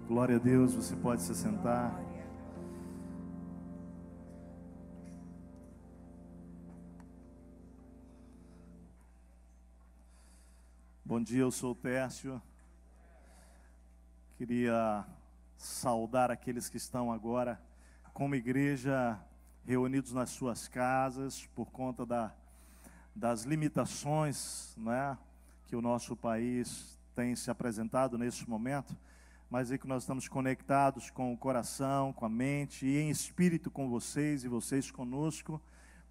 Glória a Deus, você pode se sentar. Bom dia, eu sou o Tércio. Queria saudar aqueles que estão agora como igreja reunidos nas suas casas por conta das limitações, né, que o nosso país tem se apresentado nesse momento, mas é que nós estamos conectados com o coração, com a mente e em espírito com vocês e vocês conosco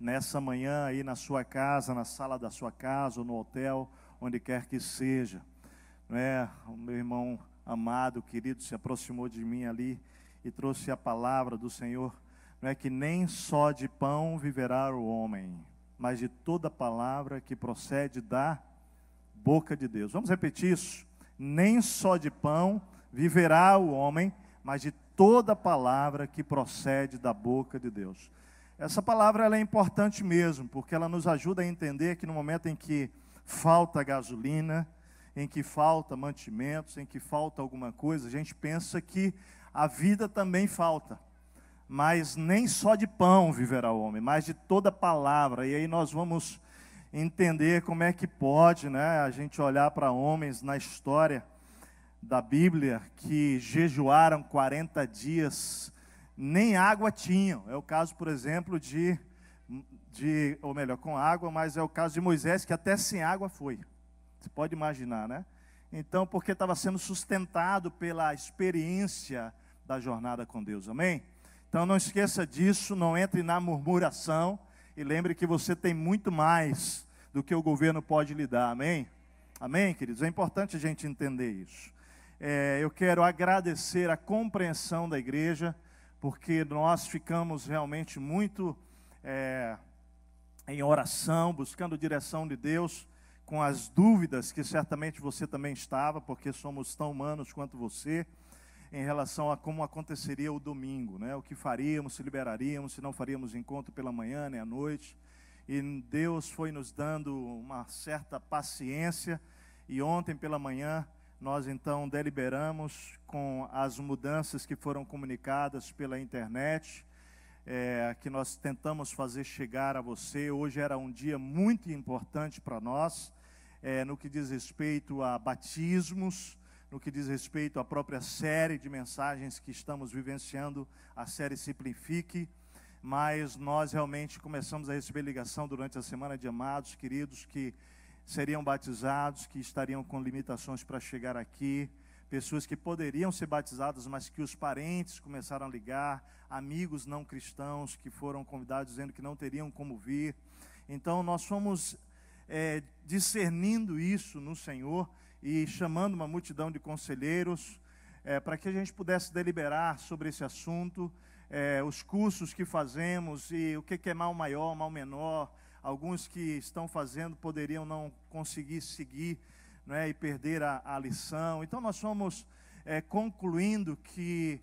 nessa manhã aí na sua casa, na sala da sua casa ou no hotel, onde quer que seja, né? O meu irmão amado, querido, se aproximou de mim ali e trouxe a palavra do Senhor, não é que nem só de pão viverá o homem, mas de toda palavra que procede da boca de Deus. Vamos repetir isso? Nem só de pão viverá o homem, mas de toda palavra que procede da boca de Deus. Essa palavra ela é importante mesmo, porque ela nos ajuda a entender que no momento em que falta gasolina, em que falta mantimentos, em que falta alguma coisa, a gente pensa que a vida também falta. Mas nem só de pão viverá o homem, mas de toda palavra. E aí nós vamos entender como é que pode, né, a gente olhar para homens na história da Bíblia que jejuaram 40 dias, nem água tinham. É o caso, por exemplo, ou melhor, com água, mas é o caso de Moisés, que até sem água foi. Você pode imaginar, né? Então, porque estava sendo sustentado pela experiência da jornada com Deus, amém? Então não esqueça disso, não entre na murmuração e lembre que você tem muito mais do que o governo pode lhe dar, amém? Amém, queridos? É importante a gente entender isso. Eu quero agradecer a compreensão da igreja, porque nós ficamos realmente muito em oração, buscando direção de Deus, com as dúvidas que certamente você também estava, porque somos tão humanos quanto você, em relação a como aconteceria o domingo, né? O que faríamos, se liberaríamos, se não faríamos encontro pela manhã nem à noite. E Deus foi nos dando uma certa paciência, e ontem pela manhã nós então deliberamos com as mudanças que foram comunicadas pela internet, que nós tentamos fazer chegar a você. Hoje era um dia muito importante para nós, no que diz respeito a batismos, no que diz respeito à própria série de mensagens que estamos vivenciando, a série Simplifique, mas nós realmente começamos a receber ligação durante a semana de amados, queridos, que seriam batizados, que estariam com limitações para chegar aqui, pessoas que poderiam ser batizadas, mas que os parentes começaram a ligar, amigos não cristãos que foram convidados dizendo que não teriam como vir. Então nós fomos discernindo isso no Senhor, e chamando uma multidão de conselheiros, para que a gente pudesse deliberar sobre esse assunto, os cursos que fazemos, e o que é mal maior, mal menor. Alguns que estão fazendo poderiam não conseguir seguir, né, e perder a lição. Então nós fomos concluindo que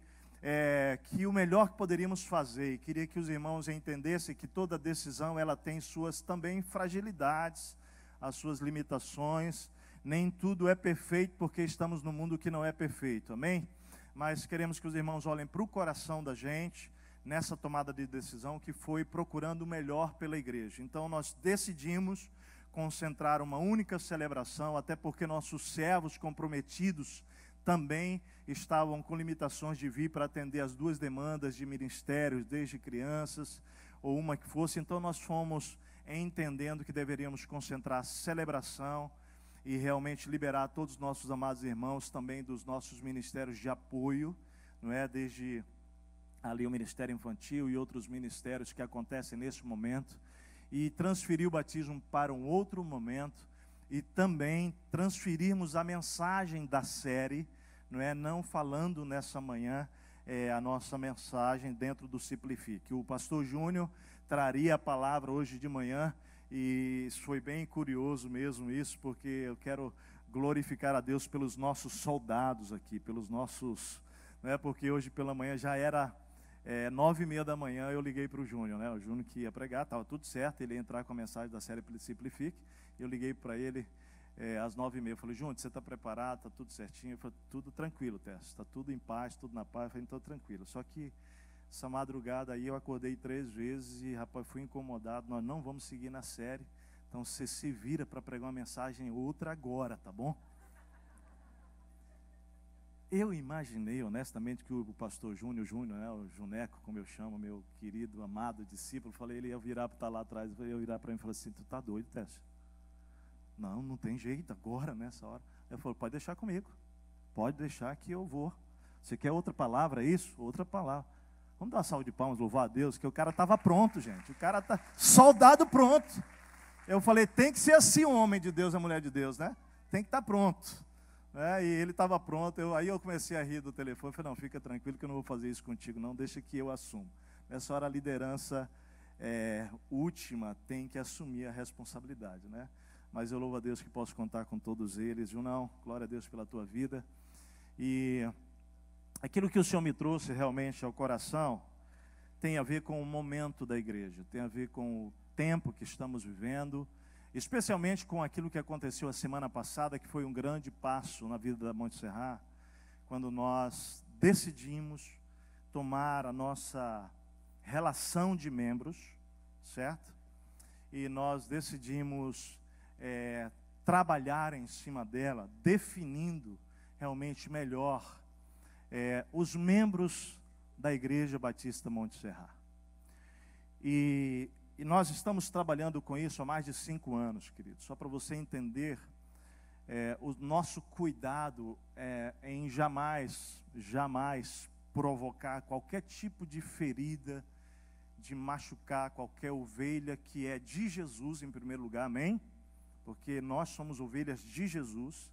o melhor que poderíamos fazer, e queria que os irmãos entendessem que toda decisão ela tem suas também fragilidades, as suas limitações. Nem tudo é perfeito, porque estamos num mundo que não é perfeito, amém? Mas queremos que os irmãos olhem para o coração da gente, nessa tomada de decisão, que foi procurando o melhor pela igreja. Então nós decidimos concentrar uma única celebração, até porque nossos servos comprometidos também estavam com limitações de vir para atender as duas demandas de ministérios, desde crianças, ou uma que fosse. Então nós fomos entendendo que deveríamos concentrar a celebração, e realmente liberar todos os nossos amados irmãos também dos nossos ministérios de apoio, não é? Desde ali o Ministério Infantil e outros ministérios que acontecem nesse momento, e transferir o batismo para um outro momento, e também transferirmos a mensagem da série, não é? Não falando nessa manhã a nossa mensagem dentro do Simplifique. O pastor Júnior traria a palavra hoje de manhã, e foi bem curioso mesmo isso, porque eu quero glorificar a Deus pelos nossos soldados aqui, pelos nossos, né, porque hoje pela manhã já era 9h30 da manhã, eu liguei para o Júnior, né, o Júnior que ia pregar, estava tudo certo, ele ia entrar com a mensagem da série Simplifique, eu liguei para ele às 9h30. Eu falei, Júnior, você está preparado? Está tudo certinho? Eu falei, tudo tranquilo, Tess. Está tudo em paz, tudo na paz. Eu falei, então tranquilo. Só que essa madrugada aí eu acordei 3 vezes e, rapaz, fui incomodado. Nós não vamos seguir na série. Então você se vira para pregar uma mensagem outra agora, tá bom? Eu imaginei, honestamente, que o pastor Júnior, né, o Juneco, como eu chamo, meu querido, amado discípulo, falei, ele ia virar para estar lá atrás, ele ia virar para mim e falar assim, tu tá doido, Tess? Não tem jeito, agora, nessa hora. Eu falei, pode deixar comigo, pode deixar que eu vou. Você quer outra palavra, é isso? Outra palavra. Vamos dar uma salva de palmas, louvar a Deus, que o cara estava pronto, gente, o cara tá soldado pronto. Eu falei, tem que ser assim o homem de Deus, a mulher de Deus, né? Tem que estar pronto. E ele estava pronto, aí eu comecei a rir do telefone, falei, não, fica tranquilo que eu não vou fazer isso contigo, não, deixa que eu assumo. Nessa hora a liderança última tem que assumir a responsabilidade, né? Mas eu louvo a Deus que posso contar com todos eles, Junão, glória a Deus pela tua vida. E aquilo que o Senhor me trouxe realmente ao coração tem a ver com o momento da igreja, tem a ver com o tempo que estamos vivendo, especialmente com aquilo que aconteceu a semana passada, que foi um grande passo na vida da Montserrat, quando nós decidimos tomar a nossa relação de membros, certo? E nós decidimos trabalhar em cima dela, definindo realmente melhor os membros da Igreja Batista Montserrat. E nós estamos trabalhando com isso há mais de 5 anos, querido. Só para você entender, o nosso cuidado em jamais provocar qualquer tipo de ferida, de machucar qualquer ovelha que é de Jesus em primeiro lugar, amém? Porque nós somos ovelhas de Jesus,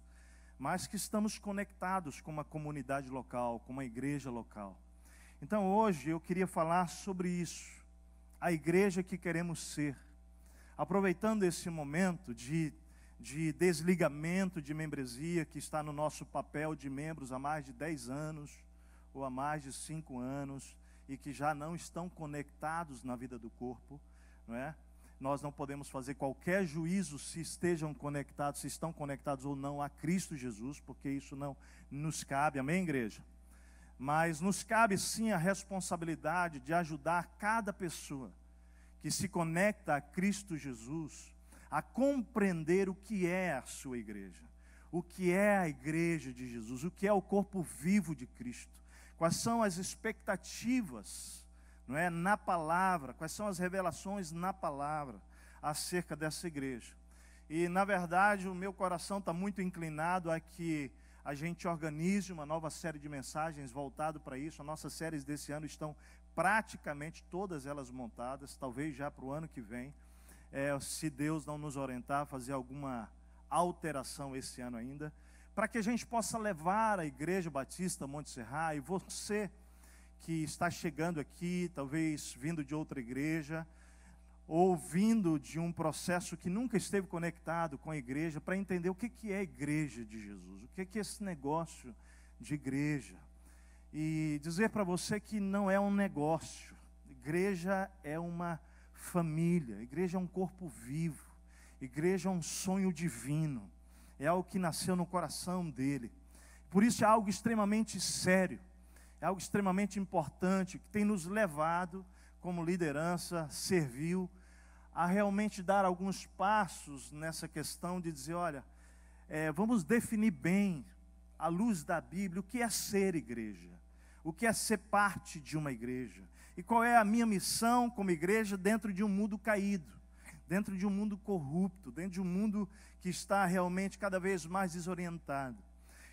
mas que estamos conectados com uma comunidade local, com uma igreja local. Então hoje eu queria falar sobre isso. A igreja que queremos ser, aproveitando esse momento de desligamento de membresia que está no nosso papel de membros há mais de 10 anos, ou há mais de 5 anos, e que já não estão conectados na vida do corpo, não é? Nós não podemos fazer qualquer juízo se estão conectados ou não a Cristo Jesus, porque isso não nos cabe, amém, igreja? Mas nos cabe sim a responsabilidade de ajudar cada pessoa que se conecta a Cristo Jesus a compreender o que é a sua igreja, o que é a igreja de Jesus, o que é o corpo vivo de Cristo, quais são as expectativas, não é, na palavra, quais são as revelações na palavra acerca dessa igreja. E na verdade o meu coração está muito inclinado a que a gente organize uma nova série de mensagens voltado para isso. As nossas séries desse ano estão praticamente todas elas montadas, talvez já para o ano que vem, se Deus não nos orientar a fazer alguma alteração esse ano ainda, para que a gente possa levar a Igreja Batista Montserrat, e você que está chegando aqui, talvez vindo de outra igreja, ou vindo de um processo que nunca esteve conectado com a igreja, para entender o que é a igreja de Jesus, o que é esse negócio de igreja. E dizer para você que não é um negócio, igreja é uma família, igreja é um corpo vivo, igreja é um sonho divino, é algo que nasceu no coração dele. Por isso é algo extremamente sério, é algo extremamente importante, que tem nos levado, como liderança, serviu, a realmente dar alguns passos nessa questão de dizer, olha, vamos definir bem, à luz da Bíblia, o que é ser igreja, o que é ser parte de uma igreja, e qual é a minha missão como igreja dentro de um mundo caído, dentro de um mundo corrupto, dentro de um mundo que está realmente cada vez mais desorientado.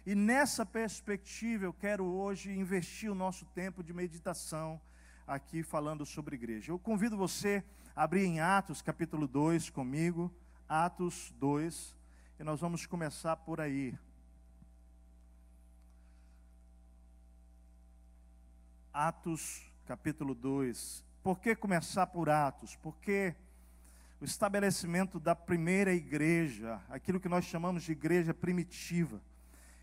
E nessa perspectiva eu quero hoje investir o nosso tempo de meditação aqui falando sobre igreja. Eu convido você a abrir em Atos capítulo 2 comigo, Atos 2, e nós vamos começar por aí. Atos capítulo 2. Por que começar por Atos? Porque o estabelecimento da primeira igreja, aquilo que nós chamamos de igreja primitiva,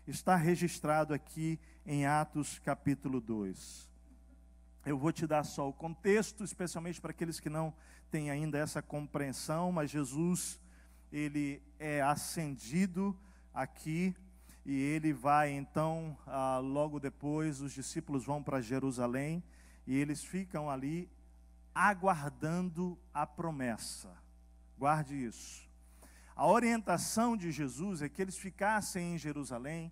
está registrado aqui em Atos capítulo 2. Eu vou te dar só o contexto, especialmente para aqueles que não têm ainda essa compreensão, mas Jesus ele é ascendido aqui, e ele vai então, logo depois, os discípulos vão para Jerusalém, e eles ficam ali aguardando a promessa. Guarde isso. A orientação de Jesus é que eles ficassem em Jerusalém,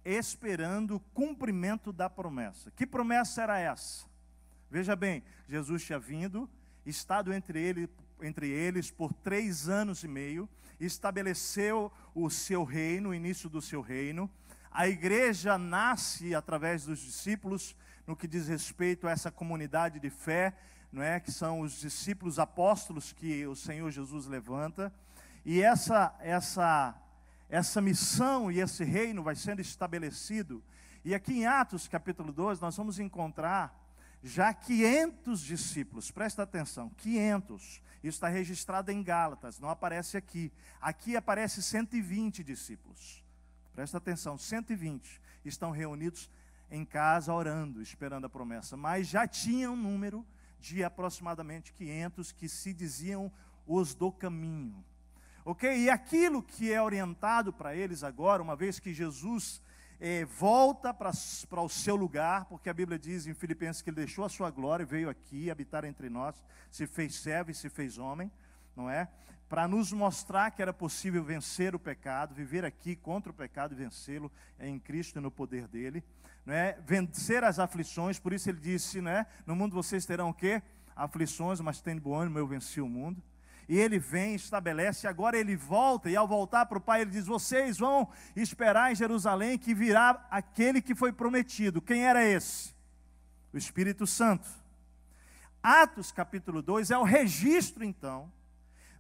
esperando o cumprimento da promessa. Que promessa era essa? Veja bem, Jesus tinha vindo, estado entre eles por 3 anos e meio, estabeleceu o seu reino, o início do seu reino. A igreja nasce através dos discípulos, no que diz respeito a essa comunidade de fé, não é? Que são os discípulos apóstolos que o Senhor Jesus levanta. E essa missão e esse reino vai sendo estabelecido. E aqui em Atos capítulo 12, nós vamos encontrar já 500 discípulos. Presta atenção, 500. Isso está registrado em Gálatas, não aparece aqui. Aqui aparece 120 discípulos. Presta atenção, 120 estão reunidos em casa orando, esperando a promessa. Mas já tinha um número de aproximadamente 500 que se diziam os do caminho. Ok? E aquilo que é orientado para eles agora, uma vez que Jesus volta para o seu lugar, porque a Bíblia diz em Filipenses que ele deixou a sua glória, veio aqui habitar entre nós, se fez servo e se fez homem, não é? Para nos mostrar que era possível vencer o pecado, viver aqui contra o pecado e vencê-lo em Cristo e no poder dele, não é? Vencer as aflições, por isso ele disse, né? No mundo vocês terão o quê? Aflições, mas tem bom ânimo, eu venci o mundo. E ele vem, estabelece, agora ele volta, e ao voltar para o Pai, ele diz: vocês vão esperar em Jerusalém que virá aquele que foi prometido. Quem era esse? O Espírito Santo. Atos capítulo 2 é o registro, então,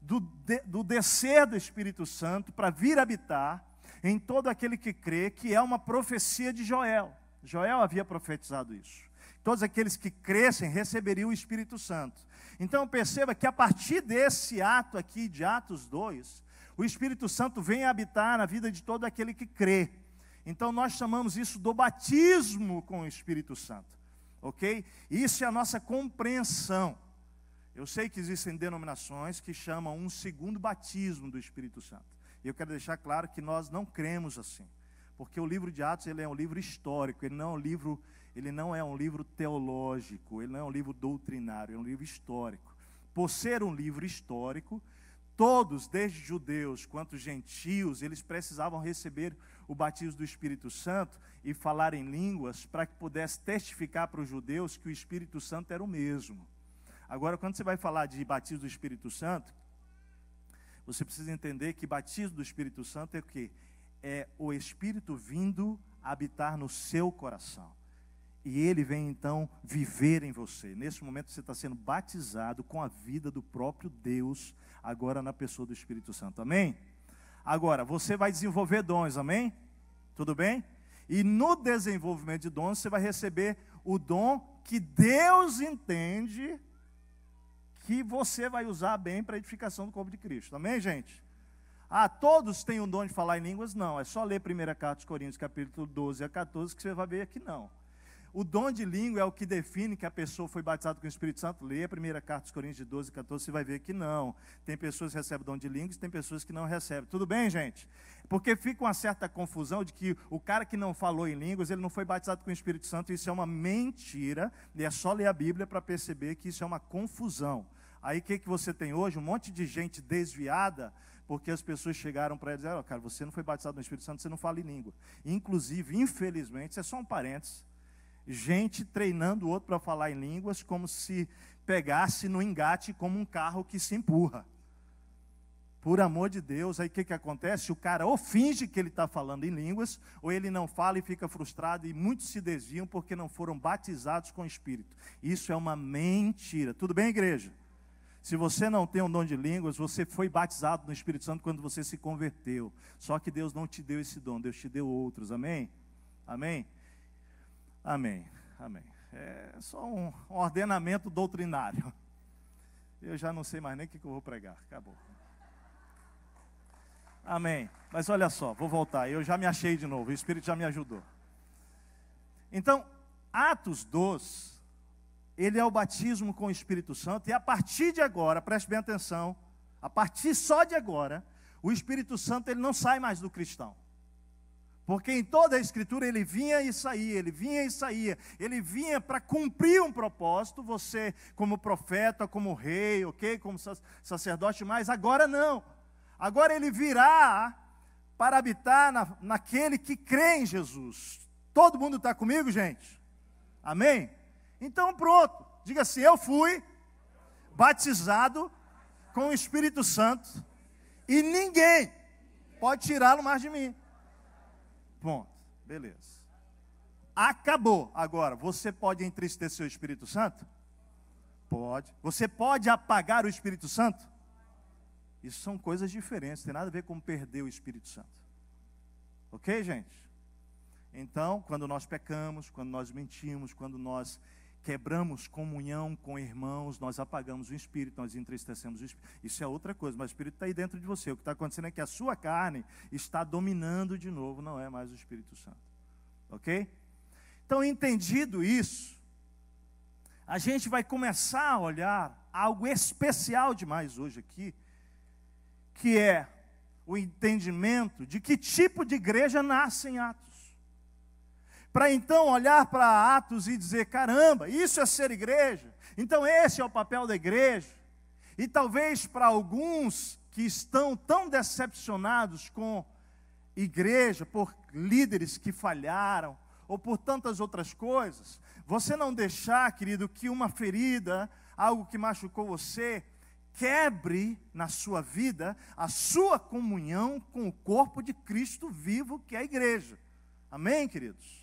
do descer do Espírito Santo para vir habitar em todo aquele que crê, que é uma profecia de Joel. Joel havia profetizado isso. Todos aqueles que crescem receberiam o Espírito Santo. Então perceba que a partir desse ato aqui de Atos 2, o Espírito Santo vem habitar na vida de todo aquele que crê. Então nós chamamos isso do batismo com o Espírito Santo, ok? Isso é a nossa compreensão. Eu sei que existem denominações que chamam um segundo batismo do Espírito Santo. E eu quero deixar claro que nós não cremos assim, porque o livro de Atos ele é um livro histórico, ele não é um livro teológico, ele não é um livro doutrinário, é um livro histórico. Por ser um livro histórico, todos, desde judeus quanto gentios, eles precisavam receber o batismo do Espírito Santo e falar em línguas para que pudesse testificar para os judeus que o Espírito Santo era o mesmo. Agora, quando você vai falar de batismo do Espírito Santo, você precisa entender que batismo do Espírito Santo é o quê? É o Espírito vindo habitar no seu coração. E ele vem então viver em você. Nesse momento você está sendo batizado com a vida do próprio Deus, agora na pessoa do Espírito Santo, amém? Agora, você vai desenvolver dons, amém? Tudo bem? E no desenvolvimento de dons, você vai receber o dom que Deus entende que você vai usar bem para a edificação do corpo de Cristo, amém, gente? Todos têm o dom de falar em línguas? Não, é só ler 1 Carta aos Coríntios, capítulo 12 a 14, que você vai ver que não. O dom de língua é o que define que a pessoa foi batizada com o Espírito Santo. Lê a 1 Carta aos Coríntios 12 e 14, você vai ver que não. Tem pessoas que recebem o dom de línguas, tem pessoas que não recebem. Tudo bem, gente? Porque fica uma certa confusão de que o cara que não falou em línguas, ele não foi batizado com o Espírito Santo. Isso é uma mentira, e é só ler a Bíblia para perceber que isso é uma confusão. Aí o que você tem hoje? Um monte de gente desviada, porque as pessoas chegaram para ele e disseram: cara, você não foi batizado no Espírito Santo, você não fala em língua. Inclusive, infelizmente, isso é só um parênteses, gente treinando o outro para falar em línguas como se pegasse no engate como um carro que se empurra. Por amor de Deus, aí o que acontece? O cara ou finge que ele está falando em línguas, ou ele não fala e fica frustrado, e muitos se desviam porque não foram batizados com o Espírito. Isso é uma mentira. Tudo bem, igreja? Se você não tem um dom de línguas, você foi batizado no Espírito Santo quando você se converteu. Só que Deus não te deu esse dom, Deus te deu outros, amém? Amém? Amém, amém. É só um ordenamento doutrinário. Eu já não sei mais nem o que eu vou pregar, acabou. Amém. Mas olha só, vou voltar, eu já me achei de novo, o Espírito já me ajudou. Então, Atos 2, ele é o batismo com o Espírito Santo, e a partir de agora, preste bem atenção, a partir só de agora, o Espírito Santo ele não sai mais do cristão. Porque em toda a Escritura ele vinha e saía, ele vinha e saía. Ele vinha para cumprir um propósito, você como profeta, como rei, ok? Como sacerdote, mas agora não. Agora ele virá para habitar naquele que crê em Jesus. Todo mundo está comigo, gente? Amém? Então pronto, diga assim, eu fui batizado com o Espírito Santo e ninguém pode tirá-lo mais de mim. Ponto, beleza. Acabou. Agora, você pode entristecer o Espírito Santo? Pode. Você pode apagar o Espírito Santo? Isso são coisas diferentes, tem nada a ver com perder o Espírito Santo. Ok, gente? Então, quando nós pecamos, quando nós mentimos, quando nós quebramos comunhão com irmãos, nós apagamos o Espírito, nós entristecemos o Espírito. Isso é outra coisa, mas o Espírito está aí dentro de você. O que está acontecendo é que a sua carne está dominando de novo, não é mais o Espírito Santo. Ok? Então, entendido isso, a gente vai começar a olhar algo especial demais hoje aqui, que é o entendimento de que tipo de igreja nasce em Atos. Para então olhar para Atos e dizer, caramba, isso é ser igreja, então esse é o papel da igreja. E talvez para alguns que estão tão decepcionados com igreja, por líderes que falharam, ou por tantas outras coisas, você não deixar, querido, que uma ferida, algo que machucou você, quebre na sua vida a sua comunhão com o corpo de Cristo vivo, que é a igreja. Amém, queridos?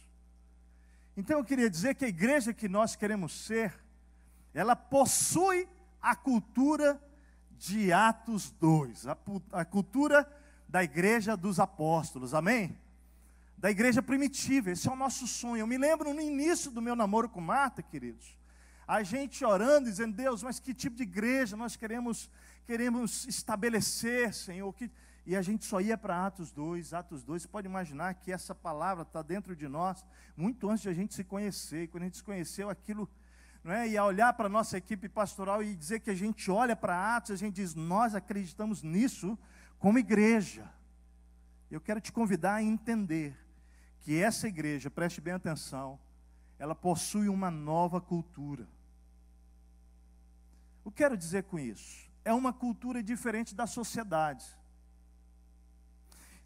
Então eu queria dizer que a igreja que nós queremos ser, ela possui a cultura de Atos 2, a cultura da igreja dos apóstolos, amém? Da igreja primitiva, esse é o nosso sonho. Eu me lembro no início do meu namoro com Marta, queridos, a gente orando, dizendo, Deus, mas que tipo de igreja nós queremos estabelecer, Senhor? E a gente só ia para Atos 2, você pode imaginar que essa palavra está dentro de nós, muito antes de a gente se conhecer, e quando a gente se conheceu aquilo, não é? E a olhar para a nossa equipe pastoral e dizer que a gente olha para Atos, a gente diz, nós acreditamos nisso como igreja. Eu quero te convidar a entender que essa igreja, preste bem atenção, ela possui uma nova cultura. O que quero dizer com isso? É uma cultura diferente da sociedade.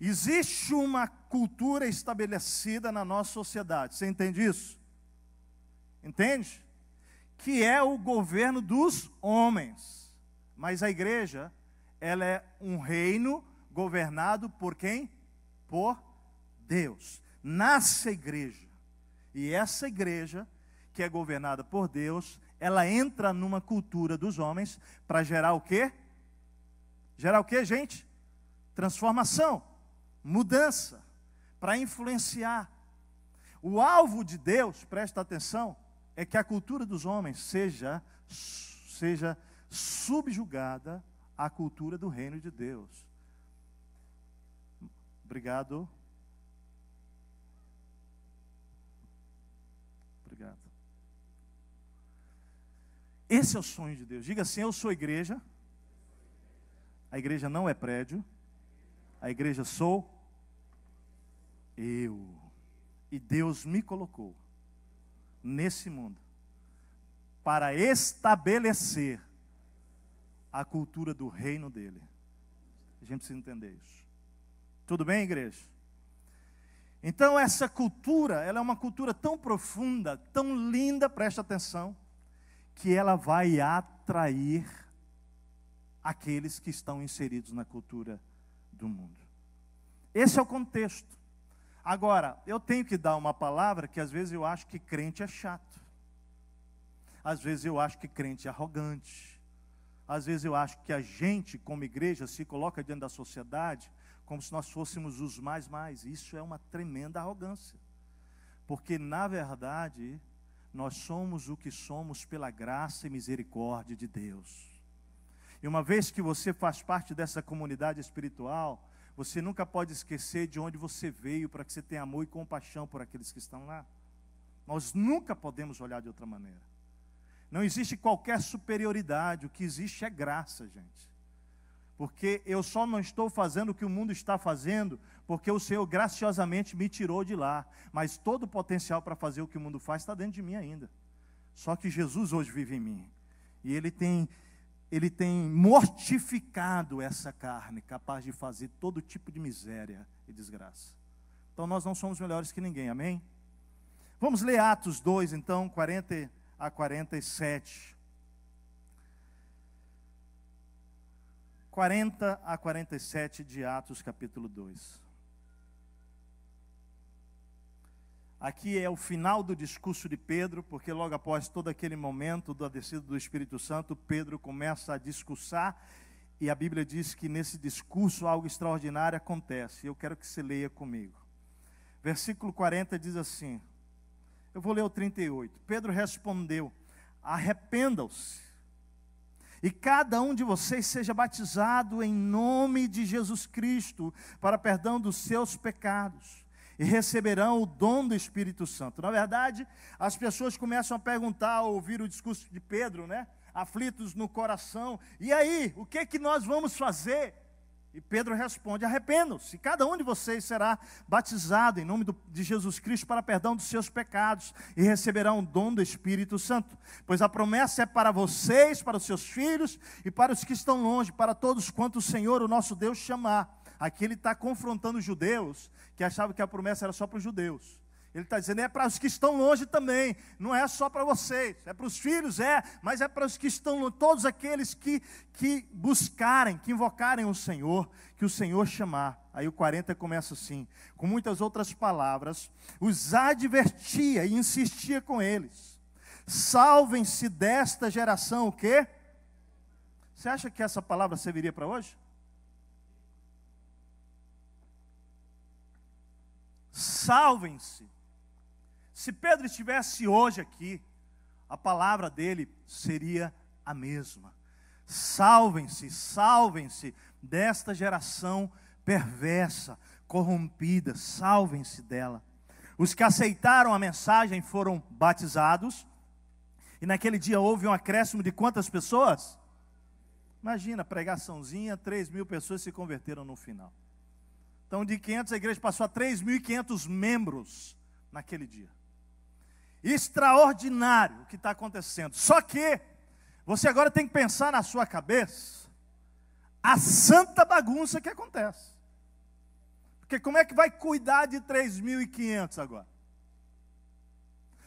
Existe uma cultura estabelecida na nossa sociedade, você entende isso? Entende? Que é o governo dos homens. Mas a igreja, ela é um reino governado por quem? Por Deus. Nasce a igreja. E essa igreja, que é governada por Deus, ela entra numa cultura dos homens para gerar o quê? Gerar o quê, gente? Transformação. Mudança, para influenciar. O alvo de Deus, presta atenção, é que a cultura dos homens seja subjugada à cultura do reino de Deus. Obrigado. Obrigado. Esse é o sonho de Deus. Diga assim, eu sou igreja. A igreja não é prédio. A igreja sou eu. E Deus me colocou nesse mundo para estabelecer a cultura do reino dele. A gente precisa entender isso. Tudo bem, igreja? Então essa cultura, ela é uma cultura tão profunda, tão linda, presta atenção, que ela vai atrair aqueles que estão inseridos na cultura do mundo. Esse é o contexto. Agora, eu tenho que dar uma palavra que às vezes eu acho que crente é chato. Às vezes eu acho que crente é arrogante. Às vezes eu acho que a gente, como igreja, se coloca diante da sociedade como se nós fôssemos os mais. Isso é uma tremenda arrogância. Porque, na verdade, nós somos o que somos pela graça e misericórdia de Deus. E uma vez que você faz parte dessa comunidade espiritual, você nunca pode esquecer de onde você veio, para que você tenha amor e compaixão por aqueles que estão lá. Nós nunca podemos olhar de outra maneira. Não existe qualquer superioridade, o que existe é graça, gente. Porque eu só não estou fazendo o que o mundo está fazendo, porque o Senhor graciosamente me tirou de lá. Mas todo o potencial para fazer o que o mundo faz está dentro de mim ainda. Só que Jesus hoje vive em mim. E Ele tem mortificado essa carne, capaz de fazer todo tipo de miséria e desgraça. Então nós não somos melhores que ninguém, amém? Vamos ler Atos 2, então, 40 a 47. 40 a 47 de Atos, capítulo 2. Aqui é o final do discurso de Pedro, porque logo após todo aquele momento da descida do Espírito Santo, Pedro começa a discursar, e a Bíblia diz que nesse discurso algo extraordinário acontece. Eu quero que você leia comigo. Versículo 40 diz assim, eu vou ler o 38. Pedro respondeu, arrependam-se, e cada um de vocês seja batizado em nome de Jesus Cristo, para perdão dos seus pecados, e receberão o dom do Espírito Santo. Na verdade, as pessoas começam a perguntar, ao ouvir o discurso de Pedro, né? Aflitos no coração, e aí, o que nós vamos fazer? E Pedro responde, arrependam-se, cada um de vocês será batizado em nome de Jesus Cristo para perdão dos seus pecados e receberão o dom do Espírito Santo, pois a promessa é para vocês, para os seus filhos e para os que estão longe, para todos quanto o Senhor, o nosso Deus, chamar. Aqui ele está confrontando os judeus, que achavam que a promessa era só para os judeus. Ele está dizendo, é para os que estão longe também, não é só para vocês, é para os filhos, mas é para os que estão longe, todos aqueles que buscarem, que invocarem o Senhor, que o Senhor chamar. Aí o 40 começa assim, com muitas outras palavras, os advertia e insistia com eles, salvem-se desta geração, o quê? Você acha que essa palavra serviria para hoje? Salvem-se. Se Pedro estivesse hoje aqui, a palavra dele seria a mesma. Salvem-se, salvem-se desta geração perversa, corrompida, salvem-se dela. Os que aceitaram a mensagem foram batizados, e naquele dia houve um acréscimo de quantas pessoas? Imagina, pregaçãozinha, 3.000 pessoas se converteram no final. Então de 500 a igreja passou a 3.500 membros naquele dia. Extraordinário o que está acontecendo. Só que você agora tem que pensar na sua cabeça a santa bagunça que acontece. Porque como é que vai cuidar de 3.500 agora?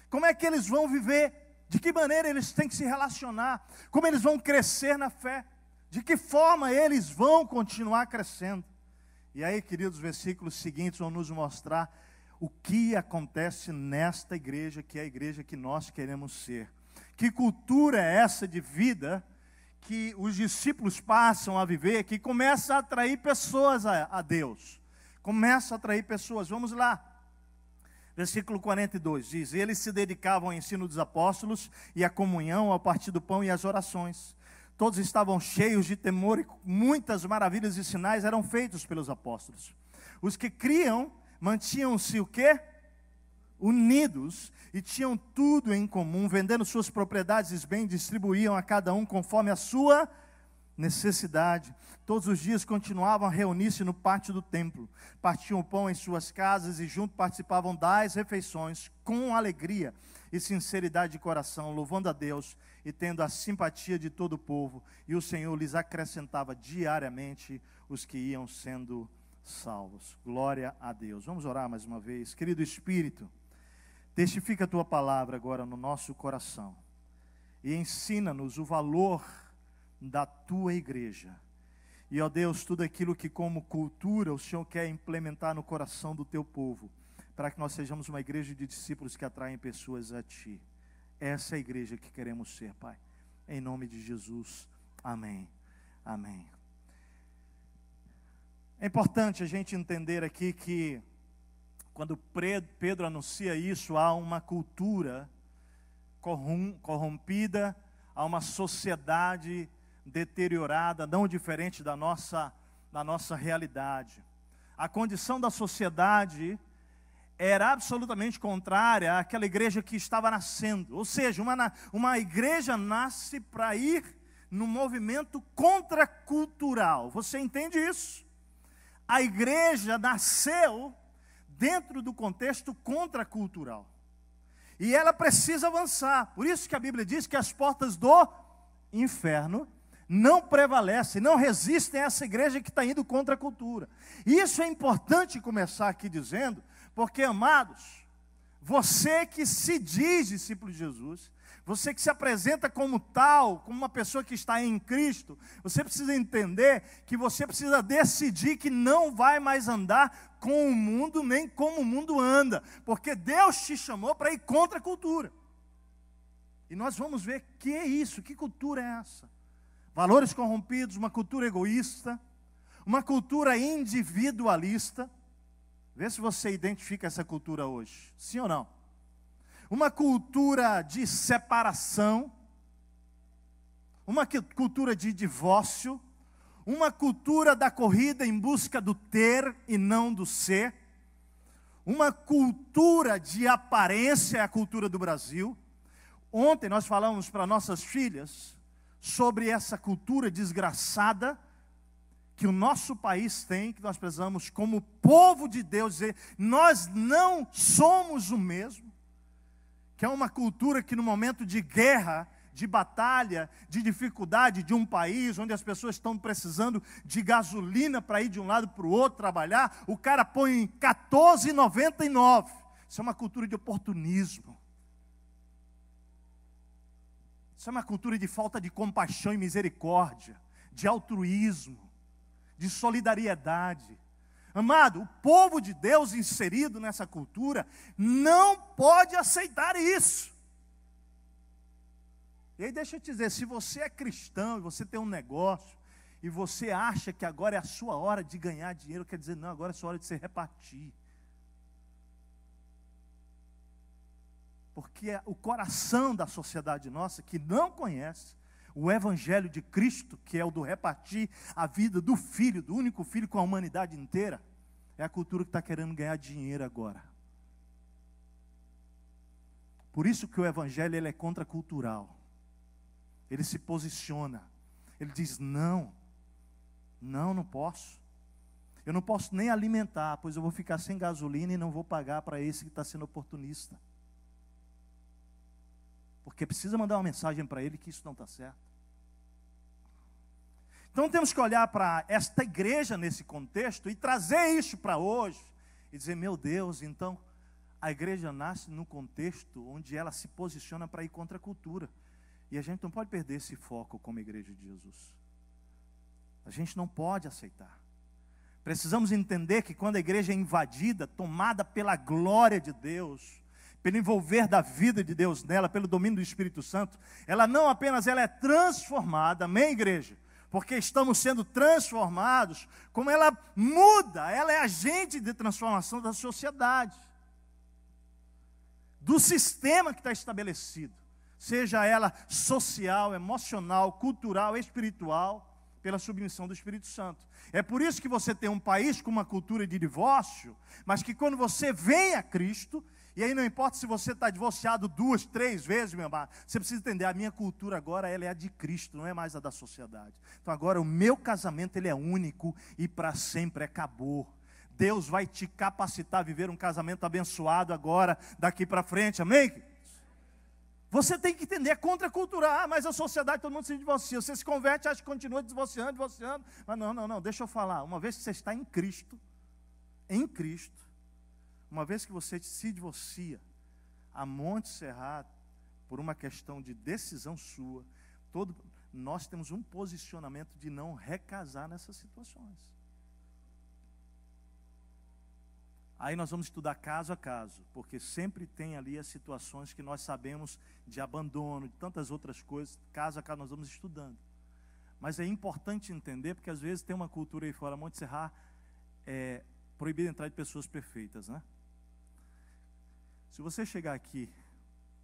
Como é que eles vão viver? De que maneira eles têm que se relacionar? Como eles vão crescer na fé? De que forma eles vão continuar crescendo? E aí, queridos, os versículos seguintes vão nos mostrar o que acontece nesta igreja, que é a igreja que nós queremos ser. Que cultura é essa de vida que os discípulos passam a viver, que começa a atrair pessoas a Deus. Começa a atrair pessoas. Vamos lá. Versículo 42 diz, eles se dedicavam ao ensino dos apóstolos e à comunhão, ao partir do pão e às orações. Todos estavam cheios de temor e muitas maravilhas e sinais eram feitos pelos apóstolos. Os que criam mantinham-se o quê? Unidos e tinham tudo em comum, vendendo suas propriedades e bens, distribuíam a cada um conforme a sua necessidade. Todos os dias continuavam a reunir-se no pátio do templo, partiam o pão em suas casas e juntos participavam das refeições com alegria e sinceridade de coração, louvando a Deus e tendo a simpatia de todo o povo, e o Senhor lhes acrescentava diariamente os que iam sendo salvos. Glória a Deus. Vamos orar mais uma vez. Querido Espírito, testifica a Tua palavra agora no nosso coração e ensina-nos o valor da Tua igreja. E, ó Deus, tudo aquilo que como cultura o Senhor quer implementar no coração do Teu povo, para que nós sejamos uma igreja de discípulos que atraem pessoas a Ti. Essa é a igreja que queremos ser, Pai. Em nome de Jesus. Amém. Amém. É importante a gente entender aqui que quando Pedro anuncia isso, há uma cultura corrompida, há uma sociedade deteriorada, não diferente da nossa realidade. A condição da sociedade era absolutamente contrária àquela igreja que estava nascendo. Ou seja, uma igreja nasce para ir no movimento contracultural. Você entende isso? A igreja nasceu dentro do contexto contracultural. E ela precisa avançar. Por isso que a Bíblia diz que as portas do inferno não prevalecem, não resistem a essa igreja que está indo contra a cultura. E isso é importante começar aqui dizendo, porque, amados, você que se diz discípulo de Jesus, você que se apresenta como tal, como uma pessoa que está em Cristo, você precisa entender que você precisa decidir que não vai mais andar com o mundo, nem como o mundo anda, porque Deus te chamou para ir contra a cultura. E nós vamos ver que é isso, que cultura é essa? Valores corrompidos, uma cultura egoísta, uma cultura individualista. Vê se você identifica essa cultura hoje, sim ou não? Uma cultura de separação, uma cultura de divórcio, uma cultura da corrida em busca do ter e não do ser, uma cultura de aparência, é a cultura do Brasil. Ontem nós falamos para nossas filhas sobre essa cultura desgraçada que o nosso país tem, que nós precisamos, como povo de Deus, dizer, nós não somos o mesmo, que é uma cultura que no momento de guerra, de batalha, de dificuldade de um país, onde as pessoas estão precisando de gasolina para ir de um lado para o outro trabalhar, o cara põe em R$14,99. Isso é uma cultura de oportunismo. Isso é uma cultura de falta de compaixão e misericórdia, de altruísmo, de solidariedade. Amado, o povo de Deus inserido nessa cultura não pode aceitar isso. E aí deixa eu te dizer, se você é cristão e você tem um negócio, e você acha que agora é a sua hora de ganhar dinheiro, quer dizer, não, agora é a sua hora de se repartir. Porque é o coração da sociedade nossa, que não conhece o evangelho de Cristo, que é o do repartir a vida do Filho, do único Filho com a humanidade inteira, é a cultura que está querendo ganhar dinheiro agora. Por isso que o evangelho ele é contracultural. Ele se posiciona. Ele diz, não posso. Eu não posso nem alimentar, pois eu vou ficar sem gasolina e não vou pagar para esse que está sendo oportunista. Porque precisa mandar uma mensagem para ele que isso não está certo. Então temos que olhar para esta igreja nesse contexto e trazer isso para hoje. E dizer, meu Deus, então a igreja nasce num contexto onde ela se posiciona para ir contra a cultura. E a gente não pode perder esse foco como igreja de Jesus. A gente não pode aceitar. Precisamos entender que quando a igreja é invadida, tomada pela glória de Deus, pelo envolver da vida de Deus nela, pelo domínio do Espírito Santo, ela não apenas ela é transformada, amém, igreja? Porque estamos sendo transformados, como ela muda, ela é agente de transformação da sociedade, do sistema que está estabelecido, seja ela social, emocional, cultural, espiritual, pela submissão do Espírito Santo. É por isso que você tem um país com uma cultura de divórcio, mas que quando você vem a Cristo, e aí não importa se você está divorciado 2, 3 vezes, meu amado, você precisa entender, a minha cultura agora ela é a de Cristo, não é mais a da sociedade. Então agora o meu casamento ele é único e para sempre acabou. Deus vai te capacitar a viver um casamento abençoado agora, daqui para frente, amém? Você tem que entender, é contracultural, mas a sociedade, todo mundo se divorcia, você se converte, acha que continua divorciando, mas não, deixa eu falar, uma vez que você está em Cristo, uma vez que você se divorcia, a monte cerrado, por uma questão de decisão sua, nós temos um posicionamento de não recasar nessas situações. Aí nós vamos estudar caso a caso, porque sempre tem ali as situações que nós sabemos de abandono, de tantas outras coisas, caso a caso nós vamos estudando. Mas é importante entender, porque às vezes tem uma cultura aí fora, Monte Serra, proibido entrar de pessoas perfeitas, né? Se você chegar aqui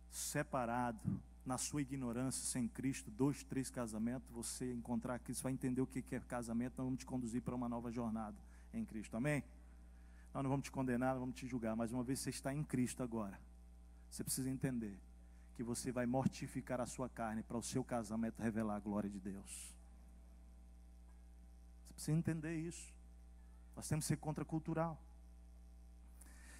separado, na sua ignorância, sem Cristo, 2, 3 casamentos, você encontrar Cristo, vai entender o que é casamento, nós vamos te conduzir para uma nova jornada em Cristo, amém? Nós não vamos te condenar, não vamos te julgar, mas uma vez que você está em Cristo agora, você precisa entender que você vai mortificar a sua carne para o seu casamento revelar a glória de Deus. Você precisa entender isso. Nós temos que ser contracultural.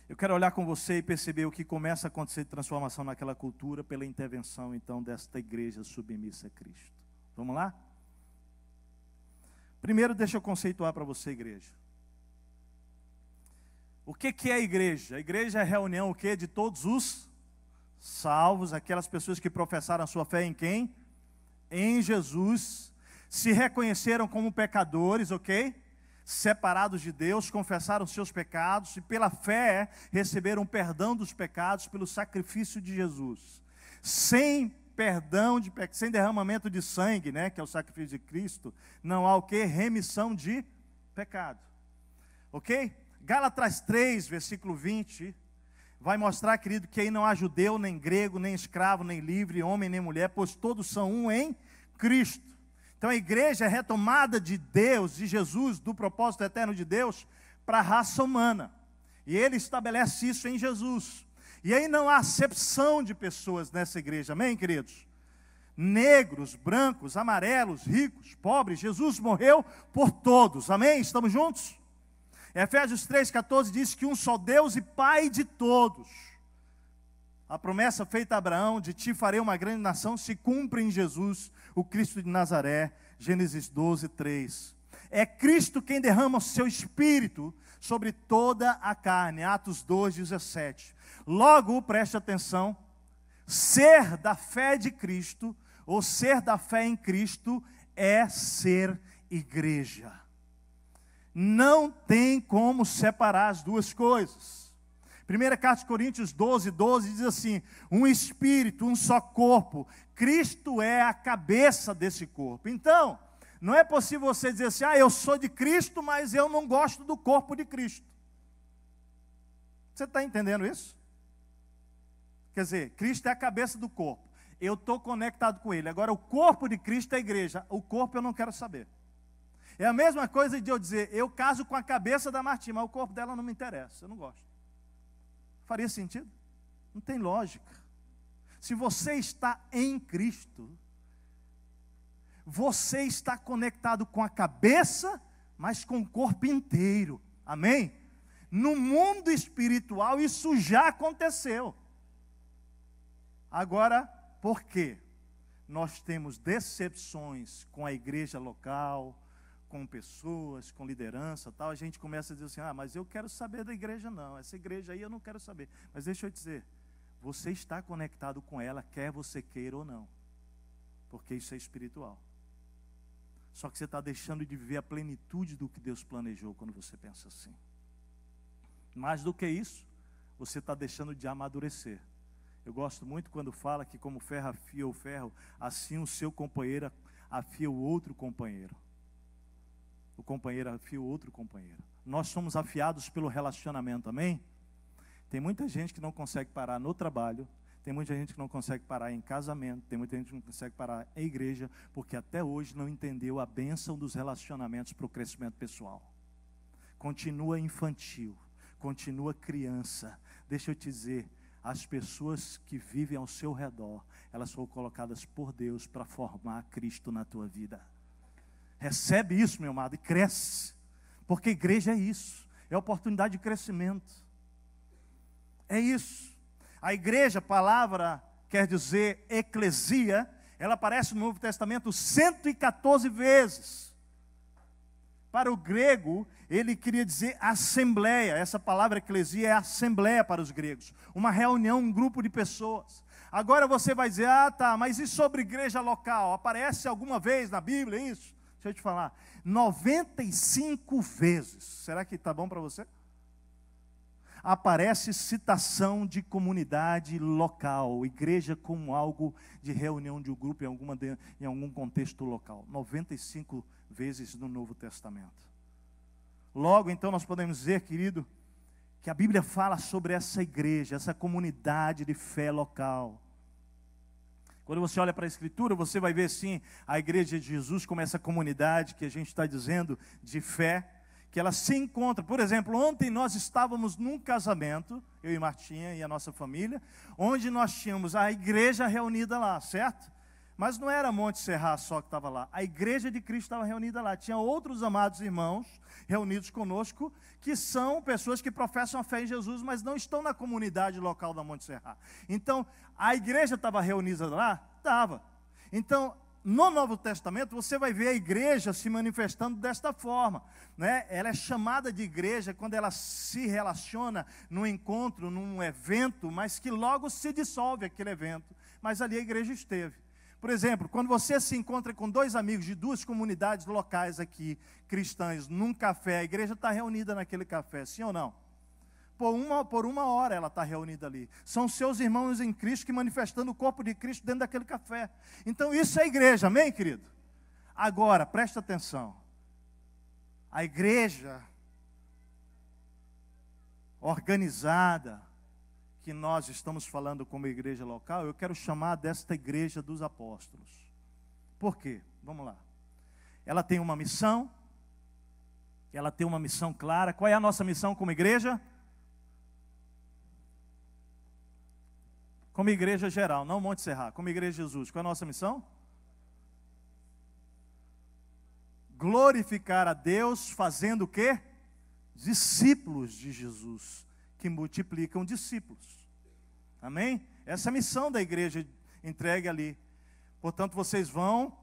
Eu quero olhar com você e perceber o que começa a acontecer de transformação naquela cultura pela intervenção, então, desta igreja submissa a Cristo. Vamos lá? Primeiro, deixa eu conceituar para você, igreja. O que é a igreja? A igreja é a reunião o quê? De todos os salvos, aquelas pessoas que professaram a sua fé em quem? Em Jesus, se reconheceram como pecadores, ok? Separados de Deus, confessaram seus pecados e pela fé receberam perdão dos pecados pelo sacrifício de Jesus. Sem perdão, sem derramamento de sangue, né, que é o sacrifício de Cristo, não há o quê? Remissão de pecado. Ok? Gálatas 3, versículo 20, vai mostrar, querido, que aí não há judeu, nem grego, nem escravo, nem livre, homem, nem mulher, pois todos são um em Cristo. Então a igreja é retomada de Deus, de Jesus, do propósito eterno de Deus, para a raça humana. E ele estabelece isso em Jesus. E aí não há acepção de pessoas nessa igreja, amém, queridos? Negros, brancos, amarelos, ricos, pobres, Jesus morreu por todos, amém? Estamos juntos? Efésios 3,14 diz que um só Deus e Pai de todos. A promessa feita a Abraão, de ti farei uma grande nação, se cumpre em Jesus, o Cristo de Nazaré, Gênesis 12, 3. É Cristo quem derrama o seu Espírito sobre toda a carne, Atos 2, 17. Logo, preste atenção, ser da fé de Cristo, ou ser da fé em Cristo, é ser igreja. Não tem como separar as duas coisas. 1 Carta de Coríntios 12, 12 diz assim: um espírito, um só corpo, Cristo é a cabeça desse corpo. Então, não é possível você dizer assim, eu sou de Cristo, mas eu não gosto do corpo de Cristo. Você está entendendo isso? Quer dizer, Cristo é a cabeça do corpo, eu estou conectado com Ele. Agora, o corpo de Cristo é a igreja, o corpo eu não quero saber. É a mesma coisa de eu dizer, eu caso com a cabeça da Martim, mas o corpo dela não me interessa, eu não gosto. Faria sentido? Não tem lógica. Se você está em Cristo, você está conectado com a cabeça, mas com o corpo inteiro. Amém? No mundo espiritual isso já aconteceu. Agora, por quê? Nós temos decepções com a igreja local, com pessoas, com liderança, tal, a gente começa a dizer assim, mas eu quero saber da igreja não, essa igreja aí eu não quero saber. Mas deixa eu te dizer, você está conectado com ela, quer você queira ou não, porque isso é espiritual. Só que você está deixando de viver a plenitude do que Deus planejou quando você pensa assim. Mais do que isso, você está deixando de amadurecer. Eu gosto muito quando fala que como ferro afia o ferro, assim o seu companheiro afia o outro companheiro. O companheiro afia o outro companheiro. Nós somos afiados pelo relacionamento, amém? Tem muita gente que não consegue parar no trabalho, tem muita gente que não consegue parar em casamento, tem muita gente que não consegue parar em igreja, porque até hoje não entendeu a bênção dos relacionamentos para o crescimento pessoal. Continua infantil, continua criança. Deixa eu te dizer, as pessoas que vivem ao seu redor, elas foram colocadas por Deus para formar Cristo na tua vida. Recebe isso, meu amado, e cresce. Porque igreja é isso. É oportunidade de crescimento. É isso. A igreja, a palavra quer dizer eclesia, ela aparece no Novo Testamento 114 vezes. Para o grego, ele queria dizer assembleia. Essa palavra eclesia é assembleia para os gregos. Uma reunião, um grupo de pessoas. Agora você vai dizer, mas e sobre igreja local? Aparece alguma vez na Bíblia isso? Deixa eu te falar, 95 vezes, será que está bom para você? Aparece citação de comunidade local, igreja como algo de reunião de um grupo em algum contexto local. 95 vezes no Novo Testamento. Logo, então, nós podemos dizer, querido, que a Bíblia fala sobre essa igreja, essa comunidade de fé local. Quando você olha para a Escritura, você vai ver sim a igreja de Jesus como essa comunidade que a gente está dizendo de fé, que ela se encontra. Por exemplo, ontem nós estávamos num casamento, eu e Martinha e a nossa família, onde nós tínhamos a igreja reunida lá, certo? Mas não era Monte Serra só que estava lá, a igreja de Cristo estava reunida lá. Tinha outros amados irmãos reunidos conosco, que são pessoas que professam a fé em Jesus, mas não estão na comunidade local da Monte Serra. Então, a igreja estava reunida lá? Estava. Então, no Novo Testamento, você vai ver a igreja se manifestando desta forma, né? Ela é chamada de igreja quando ela se relaciona num encontro, num evento, mas que logo se dissolve aquele evento. Mas ali a igreja esteve. Por exemplo, quando você se encontra com dois amigos de duas comunidades locais aqui, cristãs, num café, a igreja está reunida naquele café, sim ou não? Por uma hora ela está reunida ali. São seus irmãos em Cristo que manifestando o corpo de Cristo dentro daquele café. Então isso é igreja, amém, querido? Agora, presta atenção. A igreja organizada, que nós estamos falando como igreja local, eu quero chamar desta igreja dos apóstolos. Por quê? Vamos lá. Ela tem uma missão clara. Qual é a nossa missão como igreja? Como igreja geral, não Monte Serra, como igreja de Jesus. Qual é a nossa missão? Glorificar a Deus fazendo o quê? Discípulos de Jesus, que multiplicam discípulos. Amém? Essa é a missão da igreja entregue ali. Portanto, vocês vão